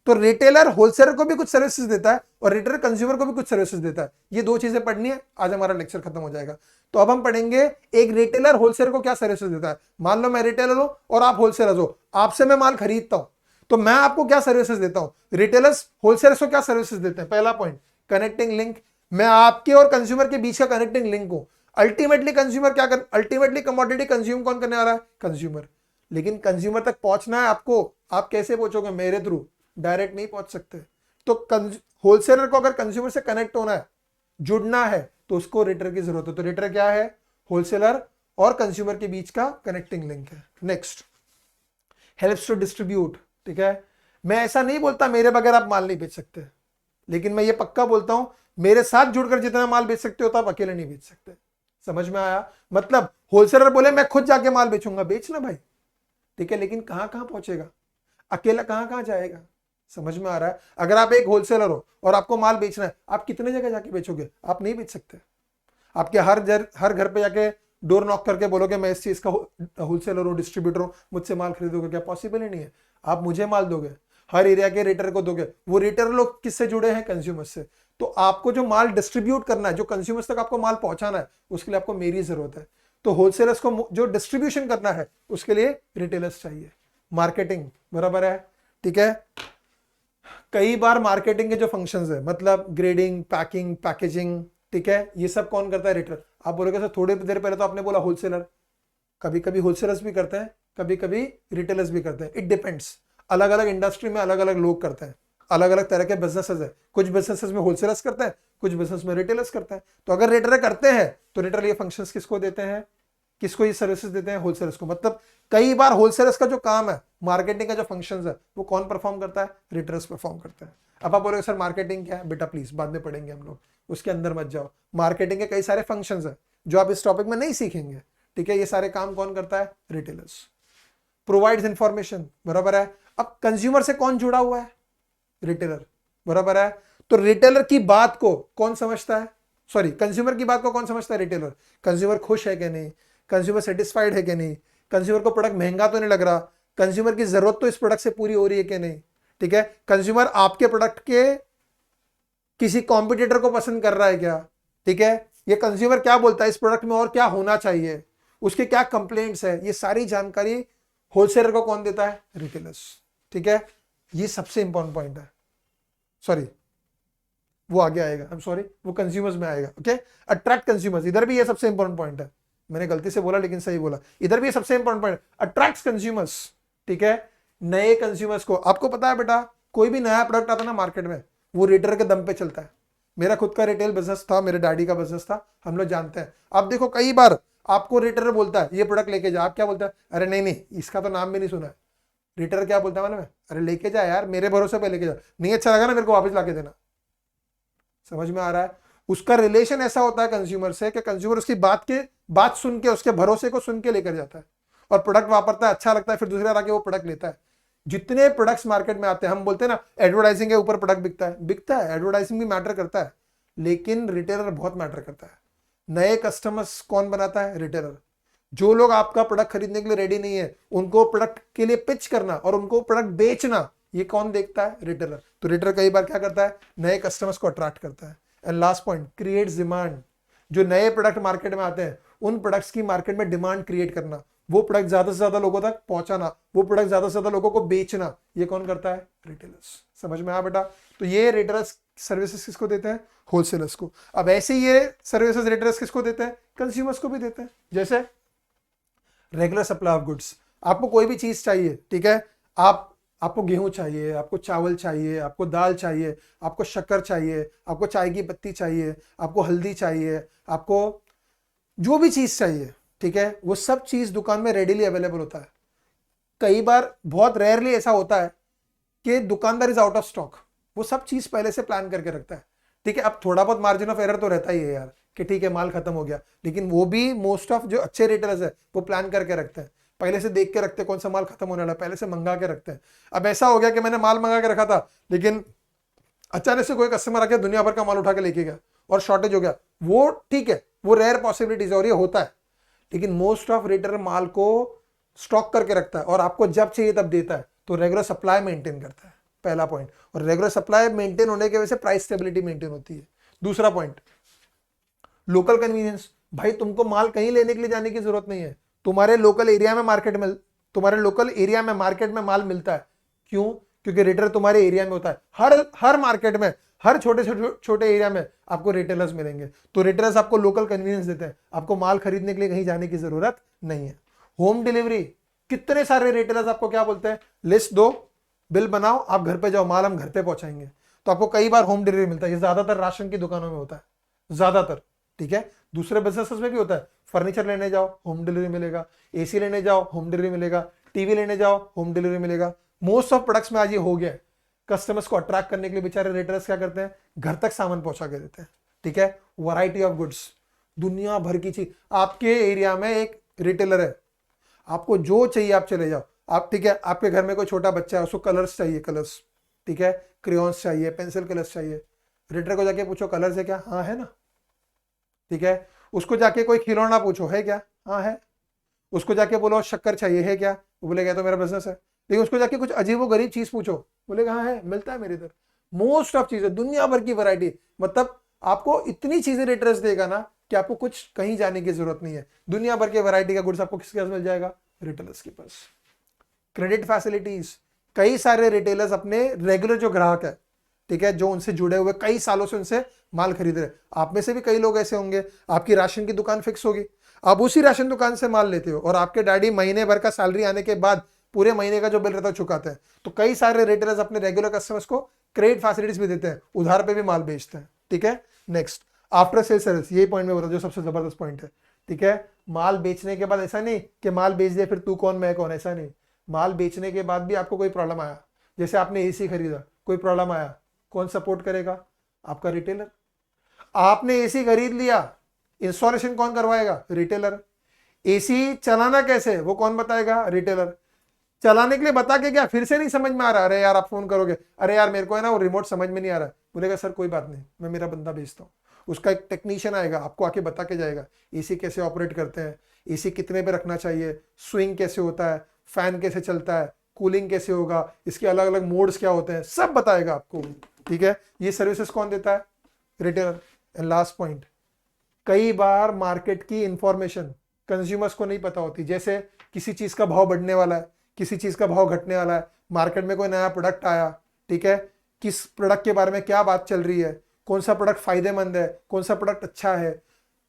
तो रिटेलर होलसेलर को भी कुछ सर्विसेज देता है और रिटेलर कंज्यूमर को भी कुछ सर्विसेज देता है। ये दो चीजें पढ़नी है, आज हमारा लेक्चर खत्म हो जाएगा। तो अब हम पढ़ेंगे एक रिटेलर होलसेलर को क्या सर्विसेज देता है। मान लो मैं रिटेलर हूं और आप होलसेलर हो, आपसे मैं माल खरीदता हूं, तो मैं आपको क्या सर्विसेज देता हूं? रिटेलर्स होलसेलर्स को क्या सर्विसेज देते हैं? पहला पॉइंट, कनेक्टिंग लिंक। मैं आपके और कंज्यूमर के बीच का कनेक्टिंग लिंक हूं। अल्टीमेटली कंज्यूमर क्या कर, अल्टीमेटली कमोडिटी कंज्यूम कौन करने वाला है? कंज्यूमर। लेकिन कंज्यूमर तक पहुंचना है आपको, आप कैसे पहुंचोगे? मेरे थ्रू, डायरेक्ट नहीं पहुंच सकते। तो होलसेलर को अगर कंज्यूमर से कनेक्ट होना है, जुड़ना है, तो उसको रिटेलर की जरूरत है। तो रिटेलर क्या है? होलसेलर और कंज्यूमर के बीच का कनेक्टिंग लिंक है। नेक्स्ट, हेल्प्स टू डिस्ट्रीब्यूट, ठीक है। मैं ऐसा नहीं बोलता मेरे बगैर आप माल नहीं बेच सकते, लेकिन मैं ये पक्का बोलता हूं मेरे साथ जुड़कर जितना माल बेच सकते हो तो आप अकेले नहीं बेच सकते। समझ में आया? मतलब होलसेलर बोले मैं खुद जाके माल बेचूंगा, बेचना भाई, ठीक है, लेकिन कहां कहां पहुंचेगा? अकेला कहां कहां जाएगा? समझ में आ रहा है? अगर आप एक होलसेलर हो और आपको माल बेचना है, आप कितने जगह जाके बेचोगे? आप नहीं बेच सकते। आपके हर घर पे जाके डोर नॉक करके बोलोगे मैं इस चीज का होलसेलर हूं, डिस्ट्रीब्यूटर हूं, मुझसे माल खरीदोगे? क्या पॉसिबल ही नहीं है। आप मुझे माल दोगे, हर एरिया के रेटर को दोगे, वो रेटर लोग किससे जुड़े हैं? कंज्यूमर से। तो आपको जो माल डिस्ट्रीब्यूट करना है, जो कंज्यूमर्स तक आपको माल पहुंचाना है, उसके लिए आपको मेरी जरूरत है। तो होलसेलर्स को जो डिस्ट्रीब्यूशन करना है उसके लिए रिटेलर्स चाहिए। मार्केटिंग, बराबर है, ठीक है। कई बार मार्केटिंग के जो फंक्शंस है, मतलब ग्रेडिंग, पैकिंग, पैकेजिंग, ठीक है, ये सब कौन करता है? रिटेलर। आप बोलोगे सर थोड़ी देर पहले तो आपने बोला होलसेलर। कभी कभी होलसेलर्स भी करते हैं, कभी कभी रिटेलर्स भी करते हैं, इट डिपेंड्स। अलग अलग इंडस्ट्री में अलग अलग लोग करते हैं, अलग अलग तरह के बिजनेसेस है। कुछ बिजनेसेस में होलसेलर्स करते हैं, कुछ बिजनेस में रिटेलर्स करते हैं। तो अगर रिटेलर करते हैं तो रिटेलर ये फंक्शंस किसको देते हैं? किसको ये सर्विसेज देते हैं? होलसेलर्स को। मतलब कई बार होलसेलर्स का जो काम है, मार्केटिंग का जो फंक्शंस है, वो कौन परफॉर्म करता है? रिटेलर्स परफॉर्म करता है। अब आप बोलोगे सर मार्केटिंग क्या है? बेटा प्लीज बाद में पढ़ेंगे हम लोग, उसके अंदर मत जाओ। मार्केटिंग के कई सारे फंक्शंस है जो आप इस टॉपिक में नहीं सीखेंगे, ठीक है। ये सारे काम कौन करता है? रिटेलर्स। प्रोवाइड्स इंफॉर्मेशन, बराबर है। अब कंज्यूमर से कौन जुड़ा हुआ है? रिटेलर, बराबर है। तो रिटेलर की बात को कौन समझता है? सॉरी, कंज्यूमर की बात को कौन समझता है? रिटेलर। कंज्यूमर खुश है कि नहीं, कंज्यूमर सेटिस्फाइड है कि नहीं, कंज्यूमर को प्रोडक्ट महंगा तो नहीं लग रहा, कंज्यूमर की जरूरत तो इस प्रोडक्ट से पूरी हो रही है कि नहीं, ठीक है। कंज्यूमर आपके प्रोडक्ट के किसी कॉम्पिटिटर को पसंद कर रहा है क्या, ठीक है। ये कंज्यूमर क्या बोलता है इस प्रोडक्ट में और क्या होना चाहिए, उसके क्या कंप्लेंट्स है, ये सारी जानकारी होलसेलर को कौन देता है? रिटेलर्स, ठीक है। ये सबसे इंपॉर्टेंट पॉइंट है। सॉरी, वो आगे आएगा, आई एम सॉरी, वो कंज्यूमर्स में आएगा, ओके। अट्रैक्ट कंज्यूमर्स, इधर भी ये सबसे इंपॉर्टेंट पॉइंट है। मैंने गलती से बोला लेकिन सही बोला, इधर भी ये सबसे इंपॉर्टेंट पॉइंट, अट्रैक्ट कंज्यूमर्स, ठीक है। नए कंज्यूमर्स को, आपको पता है बेटा, कोई भी नया प्रोडक्ट आता ना मार्केट में, वो रिटेलर के दम पे चलता है। मेरा खुद का रिटेल बिजनेस था, मेरे डैडी का बिजनेस था, हम लोग जानते हैं। आप देखो कई बार आपको रिटेलर बोलता है ये प्रोडक्ट लेके जा, आप क्या बोलते हैं? अरे नहीं नहीं, इसका तो नाम भी नहीं सुना है। रिटेलर क्या बोलता है मालूम है? अरे लेके जा यार, मेरे भरोसे पे लेके जा, नहीं अच्छा लगा ना मेरे को वापस लाके देना। समझ में आ रहा है? उसका रिलेशन ऐसा होता है कंज्यूमर से कि कंज्यूमर उसकी बात सुन के, उसके भरोसे को सुन के लेकर जाता है और प्रोडक्ट वापरता है, अच्छा लगता है, फिर दूसरे बार आके वो प्रोडक्ट लेता है। जितने प्रोडक्ट्स मार्केट में आते हैं, हम बोलते हैं ना एडवर्टाइजिंग के ऊपर प्रोडक्ट बिकता है, बिकता है, एडवर्टाइजिंग भी मैटर करता है, लेकिन रिटेलर बहुत मैटर करता है। नए कस्टमर्स कौन बनाता है? रिटेलर। जो लोग आपका प्रोडक्ट खरीदने के लिए रेडी नहीं है, उनको प्रोडक्ट के लिए पिच करना और उनको प्रोडक्ट बेचना, ये कौन देखता है? रिटेलर। तो रिटेलर कई बार क्या करता है? नए कस्टमर्स को अट्रैक्ट करता है। And last point, creates demand. जो नए प्रोडक्ट मार्केट में आते हैं, उन प्रोडक्ट्स की मार्केट में डिमांड क्रिएट करना, वो प्रोडक्ट ज्यादा से ज्यादा लोगों तक पहुंचाना, वो प्रोडक्ट ज्यादा से ज्यादा लोगों को बेचना, ये कौन करता है? रिटेलर्स। समझ में आया बेटा? तो ये रिटेलर्स सर्विसेज किसको देते हैं? होलसेलर्स को। अब ऐसे ही ये सर्विसेज रिटेलर्स किसको देते हैं? कंज्यूमर्स को भी देते हैं। जैसे रेगुलर सप्लाई ऑफ गुड्स, आपको कोई भी चीज चाहिए, ठीक है, आपको गेहूं चाहिए, आपको चावल चाहिए, आपको दाल चाहिए, आपको शक्कर चाहिए, आपको चाय की पत्ती चाहिए, आपको हल्दी चाहिए, आपको जो भी चीज चाहिए, ठीक है, वो सब चीज दुकान में रेडीली अवेलेबल होता है। कई बार बहुत रेयरली ऐसा होता है कि दुकानदार इज आउट ऑफ स्टॉक, वो सब चीज पहले से प्लान करके रखता है, ठीक है। अब थोड़ा बहुत मार्जिन ऑफ एरर तो रहता ही है यार, कि ठीक है माल खत्म हो गया, लेकिन वो भी मोस्ट ऑफ जो अच्छे रिटेलर्स है वो प्लान करके रखते हैं, पहले से देख के रखते हैं कौन सा माल खत्म होने वाला है, पहले से मंगा के रखते हैं। अब ऐसा हो गया कि मैंने माल मंगा के रखा था, लेकिन अचानक से कोई कस्टमर आके दुनिया भर का माल उठा के लेके गया और शॉर्टेज हो गया, वो ठीक है, वो रेयर पॉसिबिलिटीज है और ये होता है, लेकिन मोस्ट ऑफ रिटेलर माल को स्टॉक करके रखता है और आपको जब चाहिए तब देता है। तो रेगुलर सप्लाई मेंटेन करता है, पहला पॉइंट। और रेगुलर सप्लाई मेंटेन होने की वजह से प्राइस स्टेबिलिटी मेंटेन होती है। दूसरा पॉइंट, लोकल कन्वीनियंस। भाई तुमको माल कहीं लेने के लिए जाने की जरूरत नहीं है, तुम्हारे लोकल एरिया में मार्केट में, तुम्हारे लोकल एरिया में मार्केट में माल मिलता है। क्यों? क्योंकि रिटेलर तुम्हारे एरिया में होता है। हर मार्केट में, हर छोटे छोटे एरिया में आपको रिटेलर्स मिलेंगे। तो रिटेलर्स आपको लोकल कन्वीनियंस देते हैं, आपको माल खरीदने के लिए कहीं जाने की जरूरत नहीं है। होम डिलीवरी, कितने सारे रिटेलर्स आपको क्या बोलते हैं? लिस्ट दो, बिल बनाओ, आप घर पे जाओ, माल हम घर पे पहुंचाएंगे। तो आपको कई बार होम डिलीवरी मिलता है। ये ज्यादातर राशन की दुकानों में होता है, ज्यादातर, ठीक है। दूसरे बिजनेसेस में भी होता है, फर्नीचर लेने जाओ होम डिलीवरी मिलेगा, एसी लेने जाओ होम डिलीवरी मिलेगा, टीवी लेने जाओ होम डिलीवरी मिलेगा। मोस्ट ऑफ प्रोडक्ट्स में आज ये हो गया है। कस्टमर्स को अट्रैक्ट करने के लिए बेचारे रिटेलर्स क्या करते हैं? घर तक सामान पहुंचा के देते हैं, ठीक है। वैरायटी ऑफ गुड्स, दुनिया भर की चीज। आपके एरिया में एक रिटेलर है, आपको जो चाहिए आप चले जाओ, आप, ठीक है। आपके घर में कोई छोटा बच्चा है, उसको कलर्स चाहिए, कलर्स, ठीक है, क्रेयॉन्स चाहिए, पेंसिल कलर्स चाहिए, रिटेलर को जाके पूछो कलर्स है क्या? हाँ है ना, ठीक है। उसको जाके कोई खिलौना पूछो, है क्या? हाँ है। उसको जाके बोलो शक्कर चाहिए, है क्या? वो बोलेगा तो मेरा बिजनेस है। लेकिन उसको जाके कुछ अजीब गरीब चीज पूछो, बोलेगा हाँ है, मिलता है मेरे इधर। मोस्ट ऑफ चीजें, दुनिया भर की वैरायटी, मतलब आपको इतनी चीजें रिटेलर्स देगा ना कि आपको कुछ कहीं जाने की जरूरत नहीं है। दुनिया भर के वैरायटी का गुड्स आपको किसके पास मिल जाएगा? रिटेलर्स के पास। क्रेडिट फैसिलिटीज, कई सारे रिटेलर्स अपने रेगुलर जो ग्राहक है, ठीक है, जो उनसे जुड़े हुए कई सालों से उनसे माल खरीद रहे, आप में से भी कई लोग ऐसे होंगे, आपकी राशन की दुकान फिक्स होगी, आप उसी राशन दुकान से माल लेते हो और आपके डैडी महीने भर का सैलरी आने के बाद पूरे महीने का जो बिल रहता है चुकाते हैं। तो कई सारे रिटेलर्स अपने रेगुलर कस्टमर्स को क्रेडिट फैसिलिटीज भी देते हैं, उधार पे भी माल बेचते हैं, ठीक है। नेक्स्ट, आफ्टर सेल सर्विस, यही पॉइंट में बता जो सबसे जबरदस्त पॉइंट है, ठीक है। माल बेचने के बाद ऐसा नहीं कि माल बेच दिया फिर तू कौन मैं कौन, ऐसा नहीं। माल बेचने के बाद भी आपको कोई प्रॉब्लम आया, जैसे आपने एसी खरीदा, कोई प्रॉब्लम आया, कौन सपोर्ट करेगा? आपका रिटेलर। आपने एसी खरीद लिया, इंस्टॉलेशन कौन करवाएगा? रिटेलर। एसी चलाना कैसे, वो कौन बताएगा? रिटेलर। चलाने के लिए बता के क्या, फिर से नहीं समझ में आ रहा, अरे यार आप फोन करोगे, अरे यार मेरे को है ना वो रिमोट समझ में नहीं आ रहा, बोलेगा सर कोई बात नहीं, मैं मेरा बंदा भेजता हूँ, उसका एक टेक्नीशियन आएगा, आपको आके बता के जाएगा एसी कैसे ऑपरेट करते हैं, एसी कितने पे रखना चाहिए, स्विंग कैसे होता है, फैन कैसे चलता है, कूलिंग कैसे होगा, इसके अलग अलग मोड्स क्या होते हैं, सब बताएगा आपको, ठीक है। ये सर्विसेज कौन देता है? रिटेलर। एंड लास्ट पॉइंट, कई बार मार्केट की इंफॉर्मेशन कंज्यूमर्स को नहीं पता होती, जैसे किसी चीज का भाव बढ़ने वाला है, किसी चीज का भाव घटने वाला है, मार्केट में कोई नया प्रोडक्ट आया, ठीक है, किस प्रोडक्ट के बारे में क्या बात चल रही है, कौन सा प्रोडक्ट फायदेमंद है, कौन सा प्रोडक्ट अच्छा है।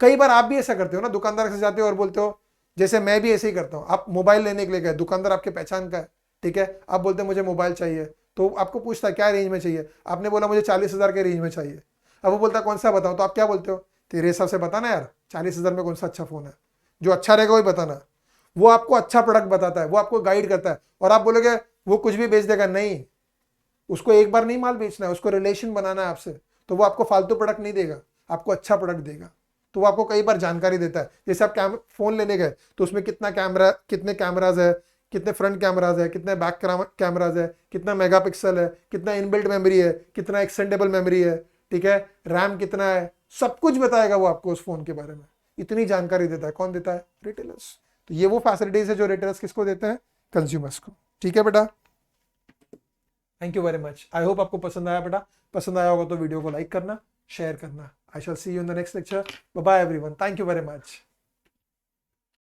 कई बार आप भी ऐसा करते हो ना, दुकानदार से जाते हो और बोलते हो, जैसे मैं भी ऐसे ही करता हूँ, आप मोबाइल लेने के लिए गए, दुकानदार आपके पहचान का है, ठीक है, आप बोलते हैं मुझे मोबाइल चाहिए, तो आपको पूछता है क्या रेंज में चाहिए, आपने बोला मुझे 40,000 के रेंज में चाहिए। अब वो बोलता है कौन सा बताऊं, तो आप क्या बोलते हो? तेरे हिसाब से बताना यार, 40,000 में कौन सा अच्छा फोन है, जो अच्छा रहेगा वही बताना। वो आपको अच्छा प्रोडक्ट बताता है, वो आपको गाइड करता है, और आप बोलोगे वो कुछ भी बेच देगा, नहीं, उसको एक बार नहीं माल बेचना है, उसको रिलेशन बनाना है आपसे, तो वो आपको फालतू प्रोडक्ट नहीं देगा, आपको अच्छा प्रोडक्ट देगा। तो वो आपको कई बार जानकारी देता है, जैसे आप फोन लेने गए तो उसमें कितना कैमरा, कितने कैमराज है, कितने फ्रंट कैमराज है, कितने बैक कैमराज है, कितना मेगापिक्सल है, कितना इनबिल्ट मेमोरी है, कितना एक्सटेंडेबल मेमोरी है, ठीक है, रैम कितना है, सब कुछ बताएगा वो आपको उस फोन के बारे में, इतनी जानकारी देता है। कौन देता है? रिटेलर्स। तो ये वो फैसिलिटीज है जो रिटेलर्स किसको देते हैं? कंज्यूमर्स को। ठीक है बेटा, thank you very much. I hope आपको पसंद आया बेटा। पसंद आया होगा तो वीडियो को लाइक करना, शेयर करना। I shall see you in the next lecture. Bye bye everyone, thank you very much.